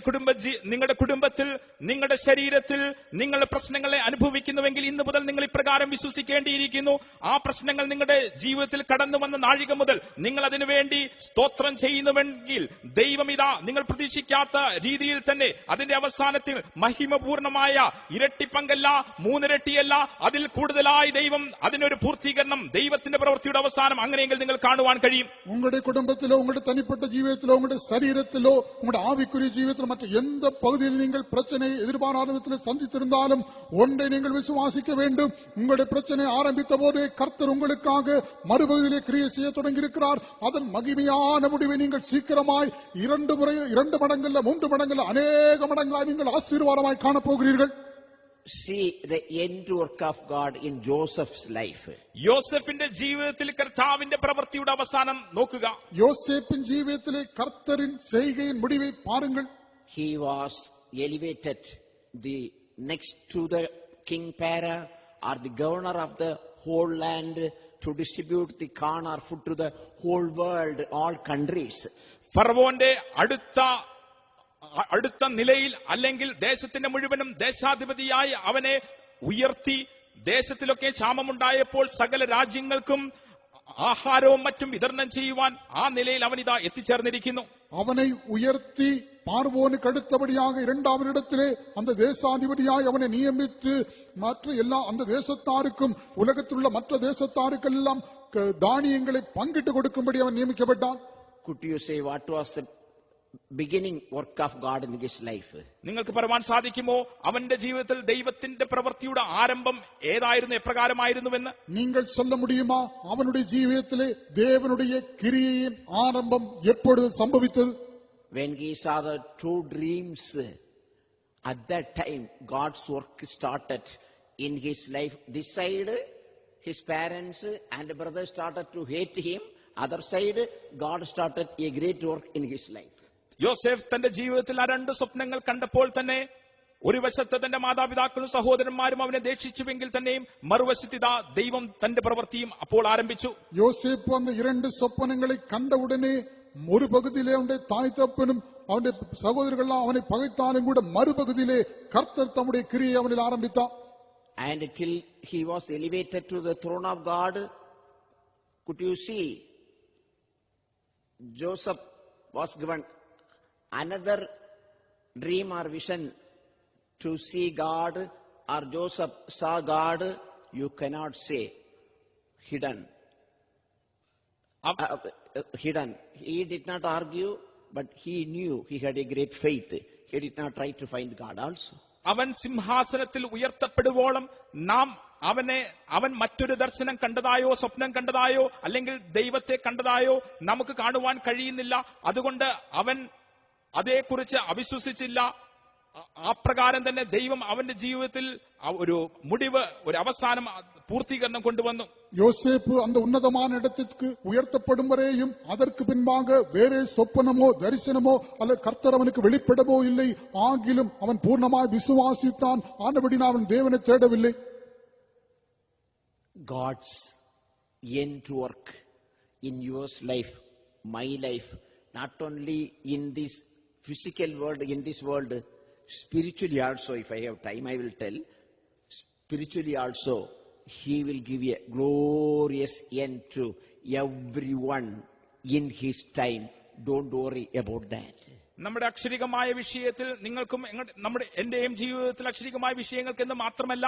കുടുംബത്തിൽ, നിങ്ങളുടെ ശരീരത്തിൽ നിങ്ങൾ പ്രശ്നങ്ങളെ അനുഭവിക്കുന്നുവെങ്കിൽ ഇന്ന് മുതൽ നിങ്ങൾ ഇപ്രകാരം വിശ്വസിക്കേണ്ടിയിരിക്കുന്നു. ആ പ്രശ്നങ്ങൾ നിങ്ങളുടെ ജീവിതത്തിൽ കടന്നു വന്ന നാഴിക മുതൽ നിങ്ങൾ അതിനുവേണ്ടി സ്തോത്രം ചെയ്യുന്നുവെങ്കിൽ ദൈവം ഇതാ നിങ്ങൾ പ്രതീക്ഷിക്കാത്ത രീതിയിൽ തന്നെ അതിന്റെ അവസാനത്തിൽ മഹിമപൂർണമായ ഇരട്ടിപ്പങ്കല്ല, മൂന്നിരട്ടിയല്ല, അതിൽ കൂടുതലായി ദൈവം അതിനൊരു പൂർത്തീകരണം, ദൈവത്തിന്റെ പ്രവൃത്തിയുടെ അവസാനം അങ്ങനെയെങ്കിൽ നിങ്ങൾ കാണുവാൻ കഴിയും. உங்களுடைய குடும்பத்திலோ, உங்களுடைய தனிப்பட்ட ஜீவியத்திலோ, உங்களுடைய சரீரத்திலோ, உங்களுடைய ஆவிக்குரிய ஜீவியத்தில் மற்ற எந்த பகுதியில் நீங்கள் பிரச்சனையை எதிர்பாராத விதத்தில் சந்தித்திருந்தாலும் ஒன்றை நீங்கள் விசுவாசிக்க வேண்டும். உங்களுடைய பிரச்சனை ஆரம்பித்த போதே கர்த்தர் உங்களுக்காக மறுபகுதியிலே கிரியை செய்ய தொடங்கியிருக்கிறார். அதன் மகிமையான முடிவை நீங்கள் சீக்கிரமாய் 2 மடங்கள்ல 3 மடங்கள்ல அநேக மடங்களாய் நீங்கள் ஆசீர்வாதமாய் காணப்போகிறீர்கள். See the end work of God in Joseph's life. യോസെഫിന്റെ ജീവിതത്തിൽ കർത്താവിന്റെ പ്രവൃത്തിയുടെ അവസാനം നോക്കുക. யோசேப்பின் ஜீவியத்திலே கர்த்தரின் செய்கையின் முடிவை பாருங்கள். He was elevated the next to the king Para, or the governor of the whole land, to distribute the corn or food to the whole world, all countries. ഫറവോന്റെ അടുത്ത നിലയിൽ അല്ലെങ്കിൽ ദേശത്തിന്റെ മുഴുവനും ദേശാധിപതിയായി അവനെ ഉയർത്തി, ദേശത്തിലൊക്കെ ക്ഷാമമുണ്ടായപ്പോൾ സകല രാജ്യങ്ങൾക്കും ആഹാരവും മറ്റും വിതരണം ചെയ്യുവാൻ ആ നിലയിൽ അവൻ ഇതാ എത്തിച്ചേർന്നിരിക്കുന്നു. அவனை உயர்த்தி பார்வோனுக்கு அடுத்தபடியாக 2வது இடத்திலே அந்த தேசாதிபதியாய் அவனை நியமித்து மற்ற எல்லா அந்த தேசத்தாருக்கும், உலகத்தில் உள்ள மற்ற தேசத்தாருக்கெல்லாம் தானியங்களை பங்கிட்டு கொடுக்கும்படி அவன் நியமிக்கப்பட்டான். Could you say what was the beginning work of God in his life? നിങ്ങൾക്ക് പറയാൻ സാധിക്കുമോ അവന്റെ ജീവിതത്തിൽ ദൈവത്തിന്റെ പ്രവൃത്തിയുടെ ആരംഭം ഏതായിരുന്നു, എപ്രകാരമായിരുന്നുവെന്ന്? நீங்கள் சொல்ல முடியுமா அவனுடைய ஜீவியத்திலே தேவனுடைய கிரியையின் ஆரம்பம் எப்பொழுது சம்பவித்தது? When he saw the 2 dreams, at that time God's work started in his life. This side his parents and brothers started to hate him, other side God started a great work in his life. യോസേഫ് തന്റെ ജീവിതത്തിൽ ആ 2 സ്വപ്നങ്ങൾ കണ്ടപ്പോൾ തന്നെ ഒരു വശത്ത് തന്റെ മാതാപിതാക്കളും സഹോദരന്മാരും അവനെ ദേഷിച്ചുവെങ്കിൽ തന്നെയും മറുവശത്ത് ഇതാ ദൈവം തന്റെ പ്രവൃത്തിയും അപ്പോൾ ആരംഭിച്ചു. யோசேப்பு அந்த 2 சொப்பனங்களை கண்ட உடனே ஒரு பகுதியிலே அவனுடைய தாய் தப்பனும் அவனுடைய சகோதரர்கள் அவனை பகைத்தாலும் கூட மறுபகுதியிலே கர்த்தர் தம்முடைய கிரியை அவனில் ஆரம்பித்தார். And till he was elevated to the throne of God, could you see, Joseph was given another dream or vision to see God, or Joseph saw God. You cannot say hidden. Hidden. He did not argue, but he knew he had a great faith. He did not try to find God also. അവൻ സിംഹാസനത്തിൽ ഉയർത്തപ്പെടുവോളം അവൻ മറ്റൊരു ദർശനം കണ്ടതായോ സ്വപ്നം കണ്ടതായോ അല്ലെങ്കിൽ ദൈവത്തെ കണ്ടതായോ നമുക്ക് കാണുവാൻ കഴിയുന്നില്ല. അതുകൊണ്ട് അവൻ അതേക്കുറിച്ച് അവിശ്വസിച്ചില്ല. അപ്രകാരം തന്നെ ദൈവം അവന്റെ ജീവിതത്തിൽ ഒരു മുടിവ്, ഒരു അവസാനം, പൂർത്തീകരണം കൊണ്ടുവന്നു. யோசேப்பு அந்த உன்னதமான இடத்திற்கு உயர்த்தப்படும் வரையும் அதற்கு பின்பாக வேறே சொப்பனமோ தரிசனமோ அல்லது கர்த்தர் அவனுக்கு வெளிப்படவோ இல்லை. ஆகிலும் அவன் பூர்ணமாய் விசுவாசித்தான். ஆனபடினால் அவன் தேவனை தேடவில்லை. God's end work in your life, my life, not only in this physical world, in this world, spiritually also, if I have time I will tell, spiritually also he will give a glorious end to everyone in his time. Don't worry about that. നമ്മുടെ അക്ഷരികമായ വിഷയത്തിൽ നിങ്ങൾക്കും എന്റെയും ജീവിതത്തിൽ അക്ഷരികമായ വിഷയങ്ങൾക്ക് മാത്രമല്ല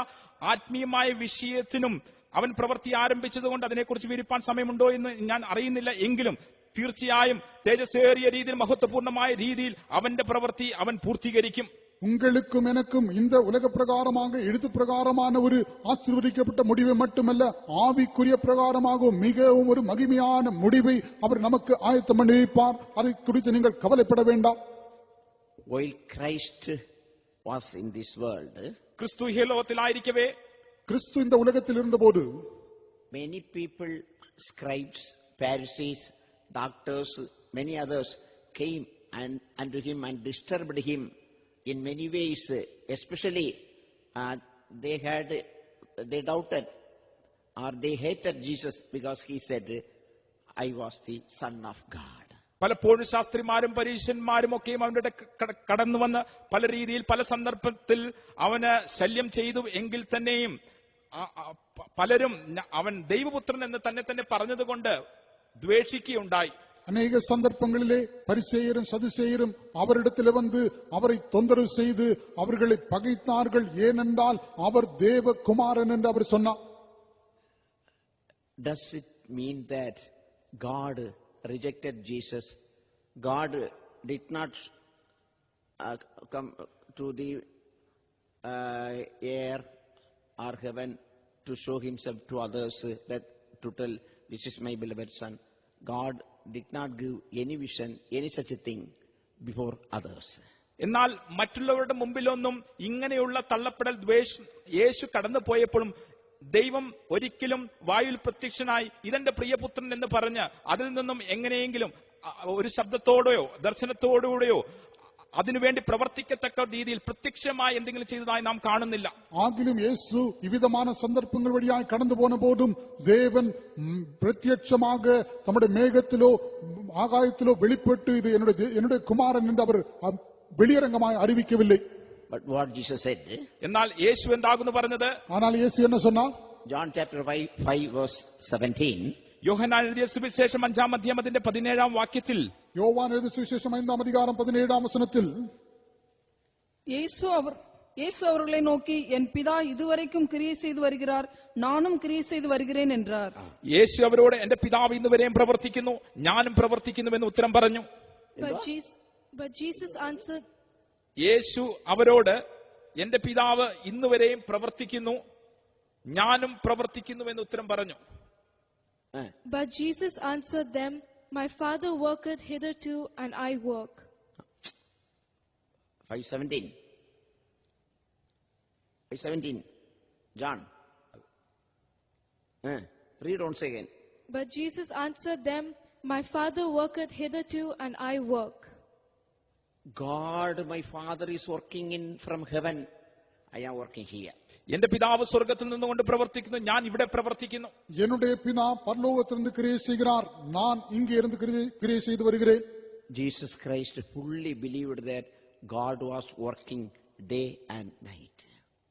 ആത്മീയമായ വിഷയത്തിനും അവൻ പ്രവൃത്തി ആരംഭിച്ചതുകൊണ്ട് അതിനെക്കുറിച്ച് വിരിപ്പാൻ സമയമുണ്ടോ എന്ന് ഞാൻ അറിയുന്നില്ല. എങ്കിലും തീർച്ചയായും തേജസ്സേറിയ രീതിയിൽ, മഹത്വപൂർണമായ രീതിയിൽ അവന്റെ പ്രവൃത്തി അവൻ പൂർത്തീകരിക്കും. உங்களுக்கும் எனக்கும் இந்த உலக பிரகாரமாக எழுத்து பிரகாரமான ஒரு ஆசீர்வதிக்கப்பட்ட முடிவை மட்டுமல்ல, ஆவிக்குரிய பிரகாரமாக மிகவும் ஒரு மகிமையான முடிவை அவர் நமக்கு ஆயத்தம் பண்ணி வைப்பார். அதை குறித்து நீங்கள் கவலைப்பட வேண்டாம். While Christ was in this world, ക്രിസ്തു ഈ ലോകത്തിലായിരിക്കവേ, கிறிஸ்து இந்த உலகத்தில் இருந்தபோது many people, scribes, Pharisees, doctors, many others came unto him and disturbed him in many ways. Especially they doubted or they hated Jesus because he said, I was the Son of God. പലപ്പോഴും ശാസ്ത്രിമാരും പരീശന്മാരും ഒക്കെയും അവന്റെ കടന്നു വന്ന് പല രീതിയിൽ പല സന്ദർഭത്തിൽ അവന് ശല്യം ചെയ്തു എങ്കിൽ തന്നെയും പലരും അവൻ ദൈവപുത്രൻ എന്ന് തന്നെ പറഞ്ഞതുകൊണ്ട് ദ്വേഷിക്കുകയുണ്ടായി. அநேக சந்தர்ப்பங்களிலே பரிசேயரும் சதுசேயரும் அவரிடத்தில் வந்து அவரை தொந்தரவு செய்து அவர்களை பகைத்தார்கள். ஏனென்றால் அவர் தேவகுமாரன் என்று அவர் சொன்னார். Does it mean that God rejected Jesus? God did not come to the air or heaven to show himself to others, that to tell, this is my beloved son. God did not give any vision, any such a thing before others. എന്നാൽ മറ്റുള്ളവരുടെ മുമ്പിലൊന്നും ഇങ്ങനെയുള്ള തള്ളപ്പെടൽ യേശു കടന്നു പോയപ്പോഴും ദൈവം ഒരിക്കലും വായുവിൽ പ്രത്യക്ഷനായി ഇതെന്റെ പ്രിയപുത്രൻ എന്ന് പറഞ്ഞ് അതിൽ നിന്നും എങ്ങനെയെങ്കിലും ഒരു ശബ്ദത്തോടെയോ ദർശനത്തോടുകൂടെയോ അതിനുവേണ്ടി പ്രവർത്തിക്കത്തക്ക രീതിയിൽ പ്രത്യക്ഷമായി എന്തെങ്കിലും ചെയ്തതായി നാം കാണുന്നില്ല. ആകിലും യേശു വിവിധமான സന്ദർഭങ്ങൾ വഴിയായി കടന്നു പോன പോതും ദേവൻ പ്രത്യക്ഷமாக നമ്മുടെ മേഘത്തിലോ ആകായത്തിലോ വെളിപ്പെട്ട് ഇത് എന്നുடைய കുമാരൻ എന്ന് അവർ വെളിയരംഗമായി അറിയിക്കവിல்லை. But what Jesus said, എന്നാൽ യേശു എന്താകുന്നു പറഞ്ഞത്? ஆனால் യേശു என்ன சொன்னார்? John chapter 5 verse 17. യോഹന്നാൻ എഴുതിയ സുവിശേഷം 5-ാം അധ്യായം അതിന്റെ 17-ാം വാക്യത്തിൽ, യോവാൻ എഴുതിയ സുവിശേഷം 5-ാം അധികാരം 17-ാം വചനത്തിൽ, இயேசு அவர்களை நோக்கி, என் பிதா இதுவரைக்கும் கிரியை செய்து வருகிறார், நானும் கிரியை செய்து வருகிறேன் என்றார். യേശു അവരോട് എന്റെ പിതാവ് ഇന്നുവരെയും പ്രവർത്തിക്കുന്നു, ഞാനും പ്രവർത്തിക്കുന്നുവെന്ന് ഉത്തരം പറഞ്ഞു. But Jesus answered, യേശു അവരോട് എന്റെ പിതാവ് ഇന്നുവരെയും പ്രവർത്തിക്കുന്നു, ഞാനും പ്രവർത്തിക്കുന്നുവെന്ന് ഉത്തരം പറഞ്ഞു. But Jesus answered them, my Father worketh hitherto, and I work. 5:17. 5:17. John. Read once again. But Jesus answered them, my Father worketh hitherto, and I work. God, my Father, is working in from heaven. I am working here. എന്റെ പിതാവ് സ്വർഗത്തിൽ നിന്നുകൊണ്ട് പ്രവർത്തിക്കുന്നു, ഞാൻ ഇവിടെ പ്രവർത്തിക്കുന്നു. என்னுடைய பிதா பரலோகத்திலிருந்து கிரியை செய்கிறார், நான் இங்கே இருந்து கிரியை செய்து வருகிறேன். Jesus Christ fully believed that God was working day and night.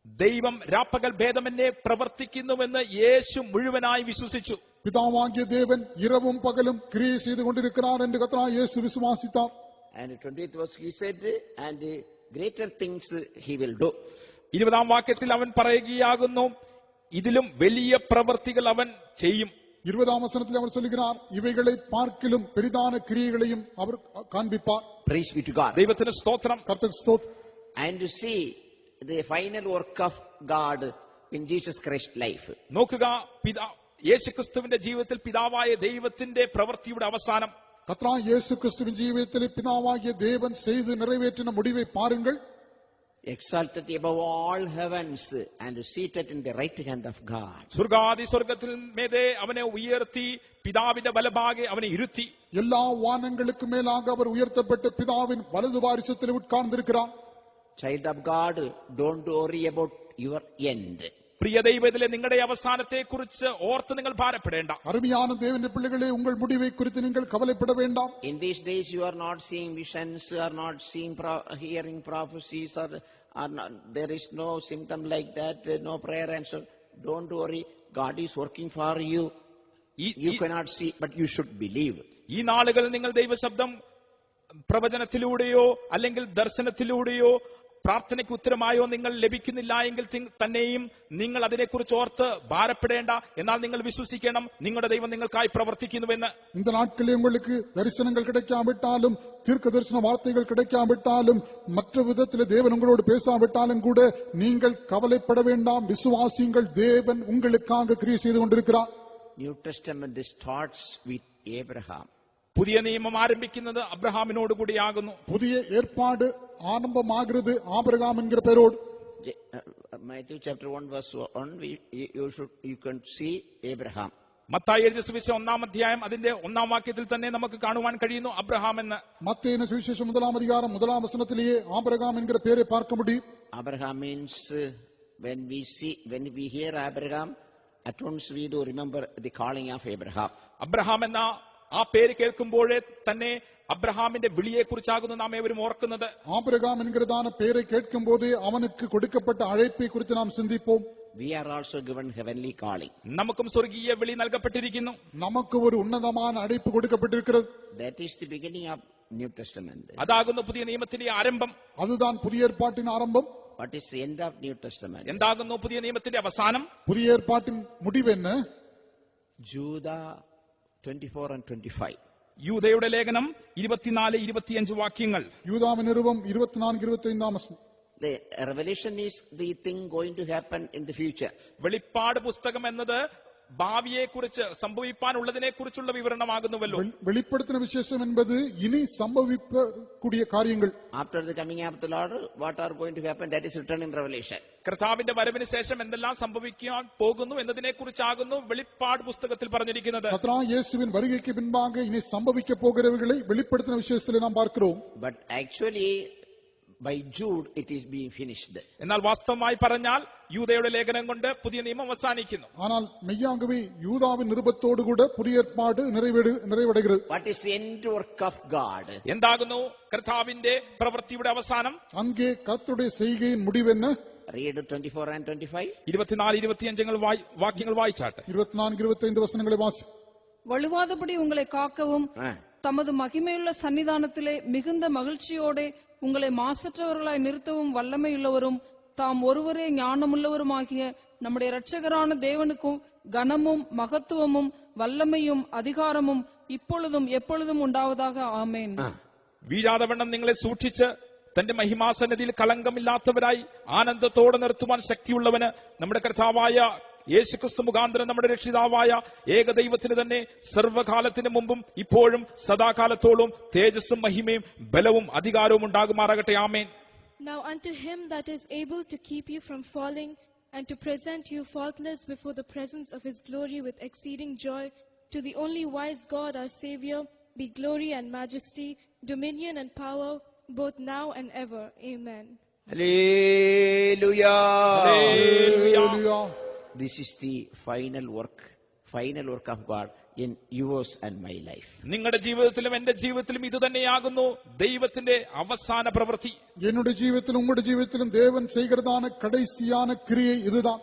ദൈവം രാപ്പകൽ ഭേദമന്യേ പ്രവർത്തിക്കുന്നുവെന്ന് യേശു മുഴുവനായി വിശ്വസിച്ചു. പിതാവാകിയ ദേവൻ ഇരവും പകലും ക്രിയ ചെയ്തുകൊണ്ടിരിக்கிறார் என்று கர்த்தராகிய இயேசு விசுவாசித்தார். And 20th verse he said, and greater things he will do. 20-ാം വാക്യത്തിൽ അവൻ പറയുകയാകുന്നു, ഇതിലും വലിയ പ്രവർത്തികൾ അവൻ ചെയ്യും. 20-ാം വചനത്തിൽ അവർ சொல்கிறார், ഇവകളെ പാർക്കിലും പെരിതാന ക്രിയകളെയും അവർ കാണിപ്പാർ. Praise be to God. ദൈവത്തിന് സ്തോത്രം. കർത്താവ് സ്തോത്രം. And to see the final work of God in Jesus Christ's life. നോക്കുക, യേശുക്രിസ്തുവിന്റെ ജീവിതത്തിൽ പിതാവായ ദൈവത്തിന്റെ പ്രവൃത്തിയുടെ അവസാനം. கர்த்தராகிய இயேசு கிறிஸ்துவின் ஜீவியத்திலே பிதாவாகிய தேவன் செய்து நிறைவேற்றின முடிவை பாருங்கள். Exalted above all heavens and seated in the right hand of God. സ്വർഗാദി സ്വർഗത്തിൽ മേതെ അവനെ ഉയർത്തി പിതാവിന്റെ വലഭാഗെ അവനെ ഇരുത്തി. எல்லா வானங்களுக்கு மேலாக அவர் உயர்த்தப்பட்ட பிதாவின் வலது பாரிசத்தில் உட்கார்ந்திருக்கிறார். Child of God, don't worry about your end. പ്രിയ ദൈവത്തിലെ നിങ്ങളുടെ അവസാനത്തെ കുറിച്ച് ഓർത്ത് നിങ്ങൾ ഭാരപ്പെടേണ്ട. അരുമயான தேவனுடைய பிள்ளைகளே, உங்கள் முடிவை குறித்து நீங்கள் கவலைப்பட வேண்டாம். In these days you are not seeing visions, you are not seeing hearing prophecies, or not, there is no symptom like that, no prayer answer. Don't worry, God is working for you. You cannot see, but you should believe. ഈ നാളുകളിൽ നിങ്ങൾ ദൈവശബ്ദം പ്രവചനത്തിലൂടെയോ അല്ലെങ്കിൽ ദർശനത്തിലൂടെയോ പ്രാർത്ഥനയ്ക്ക് ഉത്തരമായോ നിങ്ങൾ ലഭിക്കുന്നില്ല എങ്കിൽ തന്നെയും നിങ്ങൾ അതിനെക്കുറിച്ച് ഓർത്ത് ഭാരപ്പെടേണ്ട. എന്നാൽ നിങ്ങൾ വിശ്വസിക്കണം, നിങ്ങളുടെ ദൈവം നിങ്ങൾക്കായി പ്രവർത്തിക്കുന്നുവെന്ന്. இந்த நாட்களில் உங்களுக்கு தரிசனங்கள் கிடைக்காவிட்டாலும், தீர்க்க தரிசன வார்த்தைகள் கிடைக்காவிட்டாலும், மற்ற விதத்தில் தேவன் உங்களோடு பேசாவிட்டாலும் கூட நீங்கள் கவலைப்பட வேண்டாம். விசுவாசியுங்கள், தேவன் உங்களுக்காக கிரியை செய்து கொண்டிருக்கிறார். New Testament starts with Abraham. പുതിയ നിയമം ആരംഭിക്കുന്നത് അബ്രഹാമിനോട് കൂടിയാകുന്നു. പുതിയ ഏർപ്പാട് ആരംഭമാകുന്നത് ആബ്രഹാം എന്ന പേരോട്. Matthew chapter 1 verse 1, you can see Abraham. Mathai എഴുതിയ സുവിശേഷം 1-ാം അധ്യായം അതിന്റെ 1-ാം വാക്യത്തിൽ തന്നെ നമുക്ക് കാണുവാൻ കഴിയുന്നു അബ്രഹാം എന്ന്. മത്തായിയുടെ സുവിശേഷം 1-ാം അധികാരം 1-ാം വചനത്തിലേயே ആബ്രഹാം എന്ന പേരെ பார்க்க முடியும். Abraham means when we hear Abraham, at once we do remember the calling of Abraham. Abraham എന്ന ആ പേര് കേൾക്കുമ്പോഴേ തന്നെ അബ്രഹാമിന്റെ വിളിയെ കുറിച്ചാകുന്നു നാം ഏവരും ഓർക്കുന്നത്. ஆபிரகாம் என்கிறதான பெயரை கேட்கும் போதே அவனுக்கு கொடுக்கப்பட்ட அழைப்பை குறித்து நாம் சிந்திப்போம். We are also given heavenly calling. നമുക്കും സ്വർഗീയ വിളി നൽകപ്പെട്ടിരിക്കുന്നു. நமக்கு ஒரு உன்னதமான அழைப்பு கொடுக்கப்பட்டிருக்கிறது. That is the beginning of New Testament. അതാകുന്നു പുതിയ നിയമത്തിന്റെ ആരംഭം. அதுதான் புதிய ஏற்பாட்டின் ஆரம்பம். What is the end of New Testament? എന്താകുന്നു പുതിയ നിയമത്തിന്റെ അവസാനം? புதிய ஏற்பாட்டின் முடிவு என்ன? Judah 24 and 25. യൂദയുടെ ലേഖനം 24-25 വാക്യങ്ങൾ. யூதாவின் நிருபம் 24-25 வசனம். The revelation is the thing going to happen in the future. വെളിപ്പാട് പുസ്തകം എന്നത് ഭാവിയെക്കുറിച്ച് സംഭവിപ്പാനുള്ളതിനെ കുറിച്ചുള്ള വിവരണമാകുന്നുവല്ലോ. வெளிப்படுத்தின விசேஷம் என்பது இனி சம்பவிக்கக்கூடிய காரியங்கள். After the coming of the Lord, what are going to happen? That is written in Revelation. കർത്താവിന്റെ വരവിന് ശേഷം എന്തെല്ലാം സംഭവിക്കാൻ പോകുന്നു എന്നതിനെ കുറിച്ചാകുന്നു വെളിപ്പാട് പുസ്തകത്തിൽ പറഞ്ഞിരിക്കുന്നത്. கர்த்தராகிய இயேசுவின் வருகைக்கு பின்பாக இனி சம்பவிக்க போகிறவைகளை வெளிப்படுத்தின விசேஷத்திலே நாம் பார்க்கிறோம். But actually, by Jude, it is being finished. എന്നാൽ വാസ്തവമായി പറഞ്ഞാൽ യൂദയുടെ ലേഖനം കൊണ്ട് പുതിയ നിയമം അവസാനിക്കുന്നു. ஆனால் மெய்யாகவே யூதாவின் நிருபத்தோடு கூட புதிய ஏற்பாடு நிறைவடைகிறது. What is the end work of God? എന്താകുന്നു കർത്താവിന്റെ പ്രവൃത്തിയുടെ അവസാനം? அங்கே கர்த்தருடைய செய்கையின் முடிவென்ன? Read 24 and 25. 24-25 വാക്യങ്ങൾ വായിച്ചാട്ടെ. 24-25 வசனங்களை வாசி. வழுவாதபடி உங்களை காக்கவும் தமது மகிமையுள்ள சன்னிதானத்திலே மிகுந்த மகிழ்ச்சியோടെ உங்களை மாசற்றவர்களாய் நிறுத்தவும் வல்லமையுள்ளவரும் தாம் ஒருவரே ஞானமுள்ளவருமாகிய நம்முடைய இரட்சகரான தேவனுக்கும் கனமும் மகத்துவமும் வல்லமையும் அதிகாரமும் இப்பொழுதும் எப்பொழுதும் உண்டாவதாக ஆமென். വീഴാതവണ്ണം നിങ്ങളെ സൂക്ഷിച്ച് തന്റെ മഹിമാസന്നിധിയിൽ കളങ്കമില്ലാത്തവരായി ആനന്ദത്തോടെ നിർത്തുവാൻ ശക്തിയുള്ളവന് നമ്മുടെ കർത്താവായ യേശുക്രിസ്തു മുഖാന്തരം നമ്മുടെ രക്ഷിതാവായ ഏകദൈവത്തിന് തന്നെ സർവ്വകാലത്തിന് മുമ്പും ഇപ്പോഴും സദാകാലത്തോളം തേജസ്സും മഹിമയും ബലവും അധികാരവും ഉണ്ടാകുമാറാകട്ടെ. ആമേൻ. Now unto him that is able to keep you from falling and to present you faultless before the presence of his glory with exceeding joy, to the only wise God our Savior, be glory and majesty, dominion and power, both now and ever. Amen. Hallelujah. Hallelujah. This is the final work of God in yours and my life. നിങ്ങളുടെ ജീവിതത്തിലും എന്റെ ജീവിതത്തിലും ഇത് തന്നെയാകുന്നു ദൈവത്തിന്റെ അവസാന പ്രവൃത്തി. என்னுடைய ஜீவிதத்திலும் உங்களுடைய ஜீவிதத்திலும் தேவன் செய்கிறதான கடைசியான கிரியை இதுதான்.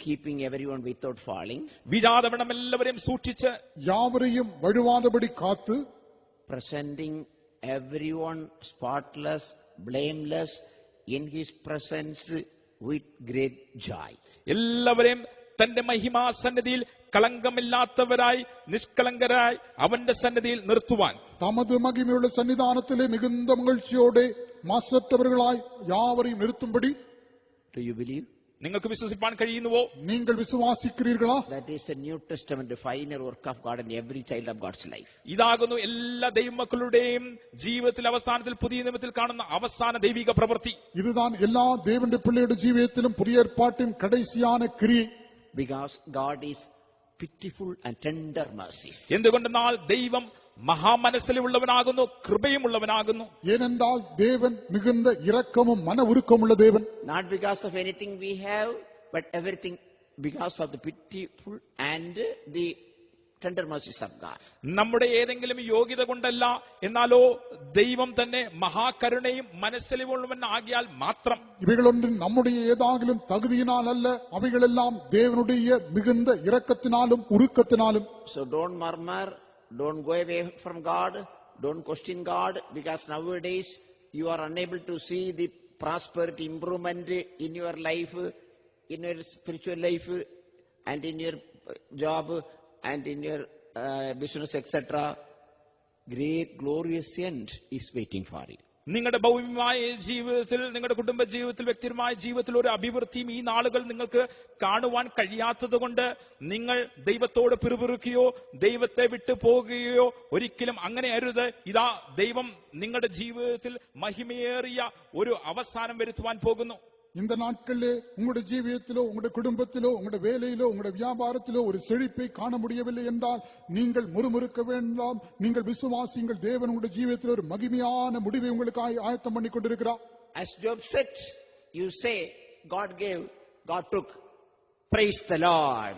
Keeping everyone without falling. വീഴാതവണ്ണം എല്ലാവരെയും സൂക്ഷിച്ച് யாவரையும் வழுவாதபடி காத்து, presenting everyone spotless, blameless in his presence with great joy. എല്ലാവരെയും തന്റെ മഹിമാസന്നിധിയിൽ കളങ്കമില്ലാത്തവരായി നിഷ്കളങ്കരായി അവന്റെ സന്നിധിയിൽ നിർത്തുവാൻ தமது மகிமையுள்ள சன்னிதானத்திலே மிகுந்த மகிழ்ச்சியோടെ மாசற்றவர்களாய் யாவரையும் நிறுத்தும்படி. Do you believe? നിങ്ങൾക്ക് വിശ്വസിപ്പാൻ കഴിയുന്നുവോ? நீங்கள் விசுவாசிக்கிறீர்களா? That is a New Testament final work of God in every child of God's life. ഇതാകുന്നു എല്ലാ ദൈവമക്കളുടെയും ജീവിതത്തിൽ അവസാനത്തിൽ പുതിയ നിയമത്തിൽ കാണുന്ന അവസാന ദൈവിക പ്രവൃത്തി. இதுதான் எல்லா தேவனுடைய பிள்ளையுடைய ஜீவியத்திலும் புதிய ஏற்பாட்டின் கடைசியான கிரியை. Because God is pitiful and tender mercies. എന്തുകൊണ്ടെന്നാൽ ദൈവം മഹാമനസ്സിലുള്ളവനാകുന്നു, കൃപയുമുള്ളവനാകുന്നു. ஏனென்றால் தேவன் மிகுந்த இரக்கமும் மன உருக்கமுள்ள தேவன். Not because of anything we have, but everything because of the pitiful and the tender mercies of God. നമ്മുടെ ഏതെങ്കിലും യോഗ്യത കൊണ്ടല്ല, എന്നാലോ ദൈവം തന്നെ മഹാകരുണയും മനസ്സിലുള്ളവൻ ആകിയാൽ മാത്രം. இவைகளொன்றின் நம்முடைய ஏதாகிலும் தகுதியினால் அல்ல, அவைகளெல்லாம் தேவனுடைய மிகுந்த இரக்கத்தினாலும் உருக்கத்தினாலும். So don't murmur, don't go away from God, don't question God, because nowadays you are unable to see the prosperity improvement in your life, in your spiritual life, and in your job, and in your business, etc. Great glorious end is waiting for you. നിങ്ങളുടെ ഭൗമികമായ ജീവിതത്തിൽ, നിങ്ങളുടെ കുടുംബ ജീവിതത്തിൽ, വ്യക്തിപരമായ ജീവിതത്തിൽ ഒരു അഭിവൃദ്ധിയും ഈ നാളുകൾ നിങ്ങൾക്ക് കാണുവാൻ കഴിയാത്തത് കൊണ്ട് നിങ്ങൾ ദൈവത്തോട് പിറുപിറുക്കുകയോ ദൈവത്തെ വിട്ടു പോകുകയോ ഒരിക്കലും അങ്ങനെ അരുത്. ഇതാ ദൈവം നിങ്ങളുടെ ജീവിതത്തിൽ മഹിമയേറിയ ഒരു അവസാനം വരുത്തുവാൻ പോകുന്നു. இந்த நாட்களிலே உங்களுடைய ஜீவியத்திலோ, உங்களுடைய குடும்பத்திலோ, உங்களுடைய வேலையிலோ, உங்களுடைய வியாபாரத்திலோ ஒரு செழிப்பை காண முடியவில்லை என்றால் நீங்கள் முறுமுறுக்க வேண்டாம். நீங்கள் விசுவாசியுங்கள். தேவன் உங்களுடைய ஜீவியத்தில் ஒரு மகிமையான முடிவை உங்களுக்கு ஆயத்தம் பண்ணி கொண்டிருக்கிறார். As Job said, you say God gave, God took. Praise the Lord.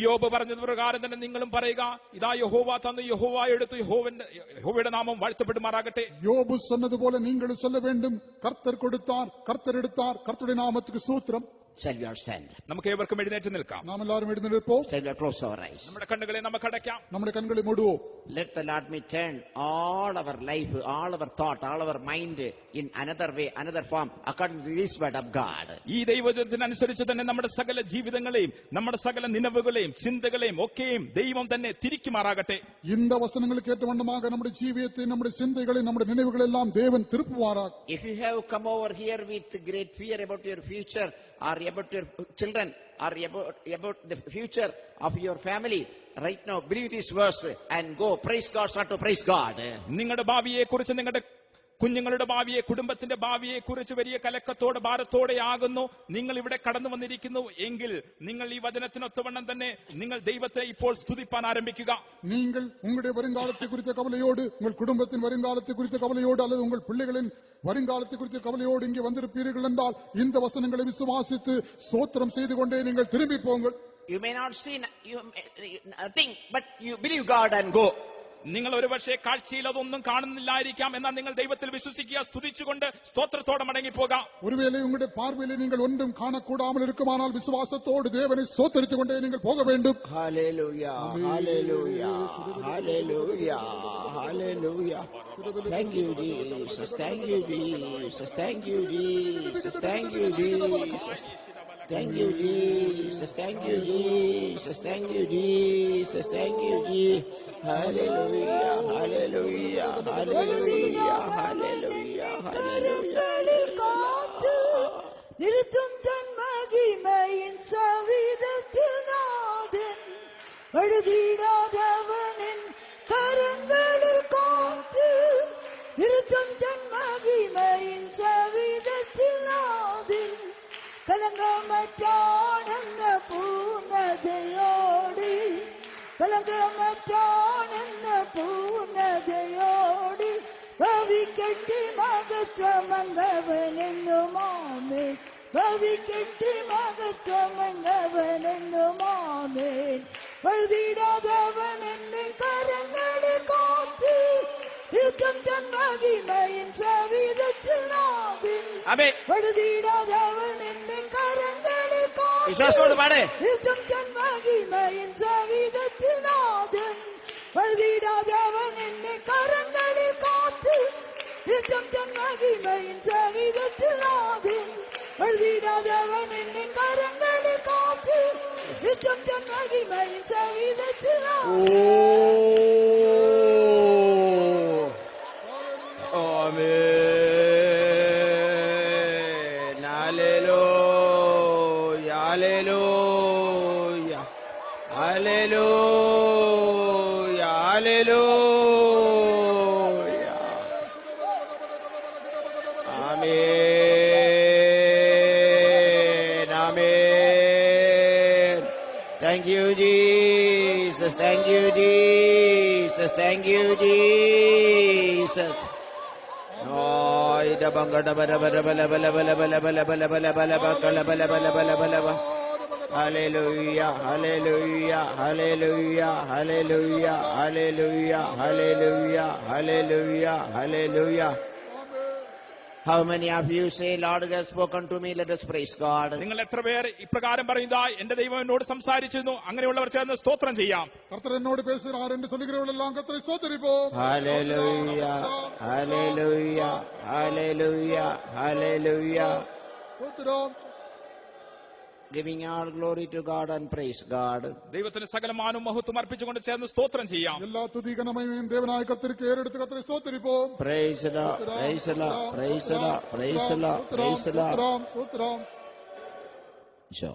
യോബ് പറഞ്ഞത് പ്രകാരം തന്നെ നിങ്ങളും പറയുക, ഇതാ യഹോവ തന്നു, യഹോവ എടുത്തു, യഹോവയുടെ നാമം വാഴ്ത്തപ്പെടുമാറാകട്ടെ. யோபு சொன்னது போல நீங்களும் சொல்ல வேண்டும், கர்த்தர் கொடுத்தார், கர்த்தர் எடுத்தார், கர்த்தருடைய நாமத்துக்கு ஸ்தோத்திரம். Shall we all stand? നമുക്ക് ഏവർക്കും എഴുന്നേറ്റ് നിൽക്കാം. நாம் எல்லாரும் எழுந்திருப்போம். Shall we close our eyes? നമ്മുടെ കണ്ണുകളെ നമുക്ക് അടയ്ക്കാം. நம்முடைய கண்களை மூடுவோம். Let the Lord me turn all our life, all our thought, all our mind in another way, another form, according to this word of God. ഈ ദൈവവചനത്തിനനുസരിച്ച് തന്നെ നമ്മുടെ സകല ജീവിതങ്ങളെയും നമ്മുടെ സകല നിലവുകളെയും ചിന്തകളെയും ഒക്കെയും ദൈവം തന്നെ തിരിക്കുമാറാകട്ടെ. இந்த வசனங்களுக்கு ஏற்ற வண்ணமாக நம்முடைய ஜீவியத்தை, நம்முடைய சிந்தைகளை, நம்முடைய நினைவுகளை எல்லாம் தேவன் திருப்புவாராக. If you have come over here with great fear about your future or about your children or about the future of your family, right now believe this verse and go. Praise God, start to praise God. നിങ്ങളുടെ ഭാവിയെ കുറിച്ച്, നിങ്ങളുടെ കുഞ്ഞുങ്ങളുടെ ഭാവിയെ, കുടുംബത്തിന്റെ ഭാവിയെ കുറിച്ച് വലിയ കലക്കത്തോടെ ഭാരത്തോടെ ആകുന്നു നിങ്ങൾ ഇവിടെ കടന്നു വന്നിരിക്കുന്നു എങ്കിൽ നിങ്ങൾ ഈ വചനത്തിനൊത്തവണ്ണം തന്നെ നിങ്ങൾ ദൈവത്തെ ഇപ്പോൾ സ്തുതിപ്പാൻ ആരംഭിക്കുക. நீங்கள் உங்களுடைய வருங்காலத்தை குறித்த கவலையோடு, உங்கள் குடும்பத்தின் வருங்காலத்தை குறித்த கவலையோடு அல்லது உங்கள் பிள்ளைகளின் வருங்காலத்தை குறித்த கவலையோடு இங்கே வந்திருப்பீர்கள் என்றால் இந்த வசனங்களை விசுவாசித்து ஸ்தோத்திரம் செய்து கொண்டே நீங்கள் திரும்பி போங்கள். You may not see nothing, but you believe God and go. നിങ്ങൾ ഒരുപക്ഷെ കാഴ്ചയിൽ അതൊന്നും കാണുന്നില്ലായിരിക്കാം, എന്നാൽ നിങ്ങൾ ദൈവത്തിൽ വിശ്വസിക്കുക, സ്തുതിച്ചുകൊണ്ട് സ്തോത്രത്തോടെ മടങ്ങിപ്പോകാം. ஒருவேளை உங்களுடைய பார்வையிலே நீங்கள் ஒன்றும் காணக்கூடாமல் இருக்குமானால் விசுவாசத்தோடு தேவனை ஸ்தோத்திரித்துக் கொண்டே நீங்கள் போக வேண்டும். Hallelujah, hallelujah, hallelujah, hallelujah. Thank you, Jesus. Thank you, Jesus. Thank you, Jesus. Thank you, Jesus. Thank you, Jesus. Thank you, Jesus. Thank you, Jesus. Thank you, Jesus. Hallelujah, hallelujah, hallelujah, hallelujah, hallelujah. நிறுத்தும் தன் மகிமையின் சவிதத்தில் நாதன் பழுதிடாதவனின் கரங்களில் காத்து, நிறுத்தும் தன் மகிமையின் சவிதத்தில் நாதன் கலங்கமற்றானந்த பூர்ணதையோடு, கலங்கமற்றானந்த பூர்ணதையோடு பவிக்கட்டி மகத்துவமங்கவனென்னுமாமே, பவிக்கட்டி மகத்துவமங்கவனென்னுமாமே, பழுதிடாதவன் என்னை கரங்களில் காத்து, இருக்கும் தன் மகிமையின் சவிதத்தில் நாவின் பழுதிடாதவன் என்னை கரங்களில் காத்து, இருக்கும் தன் மகிமையின் சவிதத்தில் நாதன் பழுதிடாதவன் என்னை கரங்களில் காத்து, இருக்கும் தன் மகிமையின் சவிதத்தில் நாதன் பழுதிடாதவன் என்னை கரங்களில் காத்து, இருக்கும் தன் மகிமையின் சவிதத்தில் நாதன். Amen. Hallelujah, hallelujah, hallelujah, hallelujah. Amen, amen. Thank you, Jesus. Thank you, Jesus. Thank you, Jesus. Oh, ida bangada bala bala bala bala bala bala bala bala bala bala bala bala bala bala bala. Hallelujah, hallelujah, hallelujah, hallelujah, hallelujah, hallelujah, hallelujah, hallelujah. How many of you say, Lord has spoken to me, let us praise God? നിങ്ങൾ എത്ര പേർ ഇപ്രകാരം പറയുന്നതാ, എന്റെ ദൈവം എന്നോട് സംസാരിച്ചിരുന്നു, അങ്ങനെയുള്ളവർ ചേർന്ന് സ്തോത്രം ചെയ്യാം. கர்த்தர் என்னோடு பேசுகிறார் என்று சொல்லுகிறவர்கள் எல்லாம் கர்த்தரை ஸ்தோத்திரிப்போம். Hallelujah, hallelujah, hallelujah, hallelujah. ஸ்தோத்திரம். Giving all glory to God and praise God. ദൈവത്തിന് സകലമാനും മഹത്വം അർപ്പിച്ചുകൊണ്ട് ചേർന്ന് സ്തോത്രം ചെയ്യാം. எல்லா துதி கனமகிமையும் தேவனாய கர்த்தருக்கு ஏறெடுத்து கர்த்தரை ஸ்தோத்திரிப்போம். Praise the Lord, praise the Lord, praise the Lord, praise the Lord, praise the Lord. ஸ்தோத்திரம். So,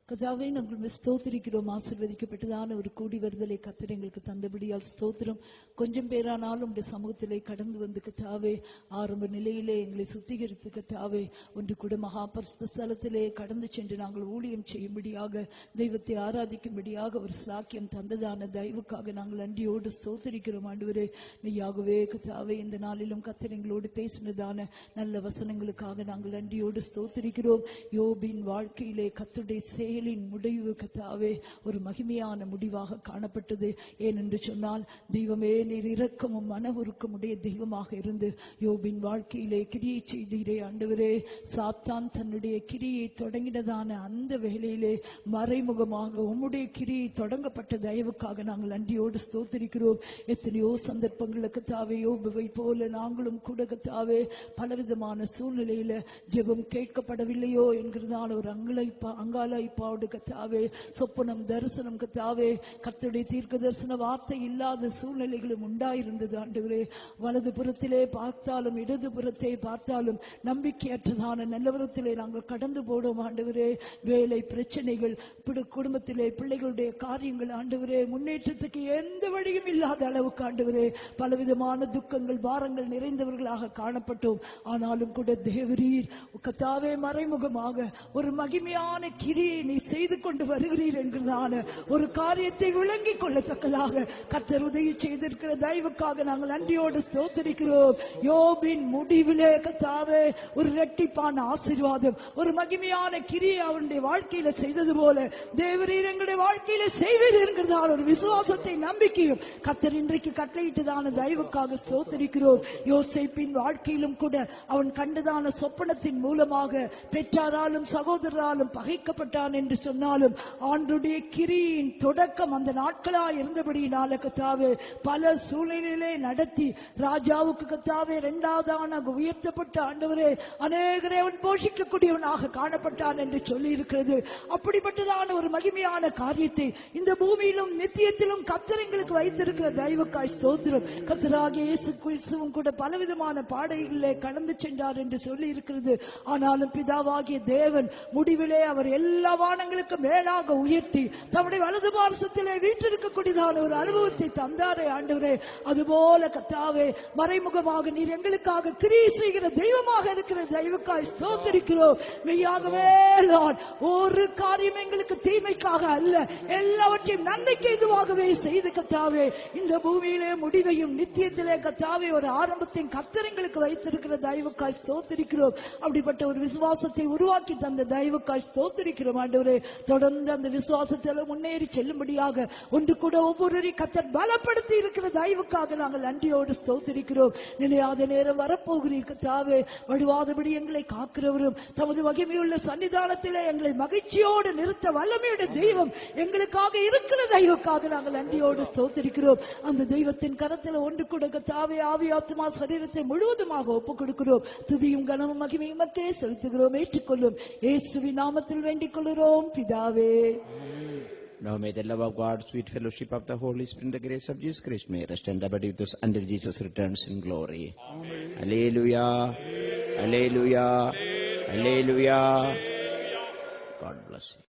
கர்த்தாவே நாங்கள் ஸ்தோத்திரிக்கிறோம். ஆசீர்வதிக்கப்பட்டதான ஒரு கூடி வருதலை கர்த்தர் எங்களுக்கு தந்தபடியால் ஸ்தோத்திரம். கொஞ்சம் பேரானாலும் உடைய சமூகத்திலே கடந்து வந்து கர்த்தாவே ஆரம்ப நிலையிலே எங்களை சுத்திகரித்து கர்த்தாவே ஒன்று கூட மகாபரிசுத்த ஸ்தலத்திலே கடந்து சென்று நாங்கள் ஊழியம் செய்யும்படியாக, தெய்வத்தை ஆராதிக்கும்படியாக ஒரு ஸ்லாக்கியம் தந்ததான தயவுக்காக நாங்கள் நன்றியோடு ஸ்தோத்திரிக்கிறோம். ஆண்டவரே, மெய்யாகவே கர்த்தாவே இந்த நாளிலும் கர்த்தர் எங்களோடு பேசினதான நல்ல வசனங்களுக்காக நாங்கள் நன்றியோடு ஸ்தோத்திரிக்கிறோம். யோபின் வாழ்க்கையிலே கர்த்தருடைய செயல் செயலின் முடிவு கத்தாவே ஒரு மகிமையான முடிவாக காணப்பட்டது. ஏனென்று சொன்னால் தெய்வமே நீர் இரக்கமும் மன உருக்கமுடைய தெய்வமாக இருந்து யோபின் வாழ்க்கையிலே கிரியை செய்தீரே ஆண்டவரே. சாத்தான் தன்னுடைய கிரியை தொடங்கினதான அந்த வேளையிலே மறைமுகமாக உம்முடைய கிரியை தொடங்கப்பட்ட தயவுக்காக நாங்கள் நன்றியோடு ஸ்தோத்திரிக்கிறோம். எத்தனையோ சந்தர்ப்பங்களுக்கு தாவே யோபுவை போல நாங்களும் கூட கத்தாவே பலவிதமான சூழ்நிலையில ஜெபம் கேட்கப்படவில்லையோ என்கிறதான ஒரு அங்காளாய்ப்பாவோடு கத்தாவே சொப்பனம் தரிசனம் கத்தாவே கர்த்தருடைய தீர்க்க தரிசன வார்த்தை இல்லாத சூழ்நிலைகளும் உண்டாயிருந்தது ஆண்டவரே. வலது புறத்திலே பார்த்தாலும் இடது புறத்தை பார்த்தாலும் நம்பிக்கையற்றதான நிலவரத்திலே நாங்கள் கடந்து போடும் ஆண்டவரே. வேலை பிரச்சனைகள், குடும்பத்திலே பிள்ளைகளுடைய காரியங்கள் ஆண்டவரே, முன்னேற்றத்துக்கு எந்த வழியும் இல்லாத அளவுக்கு ஆண்டவரே பலவிதமான துக்கங்கள் பாரங்கள் நிறைந்தவர்களாக காணப்பட்டோம். ஆனாலும் கூட தேவரீர் கத்தாவே மறைமுகமாக ஒரு மகிமையான கிரியை நீ செய்து கொண்டு வருகிறீர் என்கிறதான ஒரு காரியத்தை விளங்கிக் கொள்ளத்தக்கதாக கர்த்தர் உதவி செய்திருக்கிற தயவுக்காக நாங்கள் நன்றியோடு ஸ்தோத்திரிக்கிறோம். யோபின் முடிவிலே கத்தாவே ஒரு இரட்டிப்பான ஆசீர்வாதம் ஒரு மகிமையான கிரியை அவருடைய வாழ்க்கையில செய்தது போல தேவரீர் எங்களுடைய வாழ்க்கையில செய்வீர் என்கிறதான ஒரு விசுவாசத்தை நம்பிக்கையும் கர்த்தர் இன்றைக்கு கட்டளையிட்டதான தயவுக்காக ஸ்தோத்திரிக்கிறோம். யோசேப்பின் வாழ்க்கையிலும் கூட அவன் கண்டதான சொப்பனத்தின் மூலமாக பெற்றாராலும் சகோதரராலும் பகைக்கப்பட்டான் என்று சொன்னாலும் ஆண்டுடைய கிரியின் தொடக்கம் அந்த நாட்களாய் இருந்தபடியினால கத்தாவே பல சூழ்நிலையிலே நடத்தி ராஜாவுக்கு கத்தாவே இரண்டாவதான உயர்த்தப்பட்ட ஆண்டவரே அநேகரை அவன் போஷிக்கக்கூடியவனாக காணப்பட்டான் என்று சொல்லி இருக்கிறது. அப்படிப்பட்டதான ஒரு மகிமையான காரியத்தை இந்த பூமியிலும் நித்தியத்திலும் கர்த்தர் எங்களுக்கு வைத்திருக்கிற தயவுக்காய் ஸ்தோத்திரம். கர்த்தராகிய இயேசு கிறிஸ்துவும் கூட பலவிதமான பாடைகளிலே கடந்து சென்றார் என்று சொல்லி இருக்கிறது. ஆனாலும் பிதாவாகிய தேவன் முடிவிலே அவர் எல்லா வானங்களுக்கு மேலாக உயர்த்தி தம்முடைய வலது பார்சத்திலே வீற்றிருக்கக்கூடியதான ஒரு அனுபவத்தை தந்தாரே ஆண்டவரே. அதுபோல கர்த்தாவே மறைமுகமாக நீர் எங்களுக்காக கிரியை செய்கிற தெய்வமாக இருக்கிற தெய்வக்காய் ஸ்தோத்திரிக்கிறோம். மெய்யாகவே ஒரு காரியம் எங்களுக்கு தீமைக்காக அல்ல, எல்லாவற்றையும் நன்மைக்கு இதுவாகவே செய்து கர்த்தாவே இந்த பூமியிலே முடிவையும் நித்தியத்திலே கர்த்தாவே ஒரு ஆரம்பத்தையும் கர்த்தர் எங்களுக்கு வைத்திருக்கிற தயவுக்காய் ஸ்தோத்திரிக்கிறோம். அப்படிப்பட்ட ஒரு விசுவாசத்தை உருவாக்கி தந்த தயவுக்காய் ஸ்தோத்திரிக்கிறோம் ஆண்டவரே. தொடர்ந்து அந்த விசுவாசத்தில் முன்னேறி செல்லும்படியாக ஒன்று கூட ஒவ்வொருவரையும் கர்த்தர் பலப்படுத்தி இருக்கிற தயவுக்காக நாங்கள் நன்றியோடு ஸ்தோத்திரிக்கிறோம். நினையாத நேரம் வரப்போகிறீர் கர்த்தாவே. வழுவாதபடி எங்களை காக்கிறவரும் தமது மகிமையுள்ள சன்னிதானத்திலே எங்களை மகிழ்ச்சியோடு நிறுத்த வல்லமையுடைய தெய்வம் எங்களுக்காக இருக்கிற தெய்வக்காக நாங்கள் நன்றியோடு ஸ்தோத்திரிக்கிறோம். அந்த தெய்வத்தின் கரத்தில் ஒன்று கூட கர்த்தாவே ஆவி ஆத்மா சரீரத்தை முழுவதுமாக ஒப்புக் கொடுக்கிறோம். துதியும் கனமும் மகிமையும் மக்கே செலுத்துகிறோம். ஏற்றுக்கொள்ளும் இயேசுவின் நாமத்தில் வேண்டிக் கொள்கிறோம் பிதாவே. Now may the love of God, sweet fellowship of the Holy Spirit, and the grace of Jesus Christ may rest and abide with us until Jesus returns in glory. Amen. Hallelujah. Hallelujah. Hallelujah. God bless you.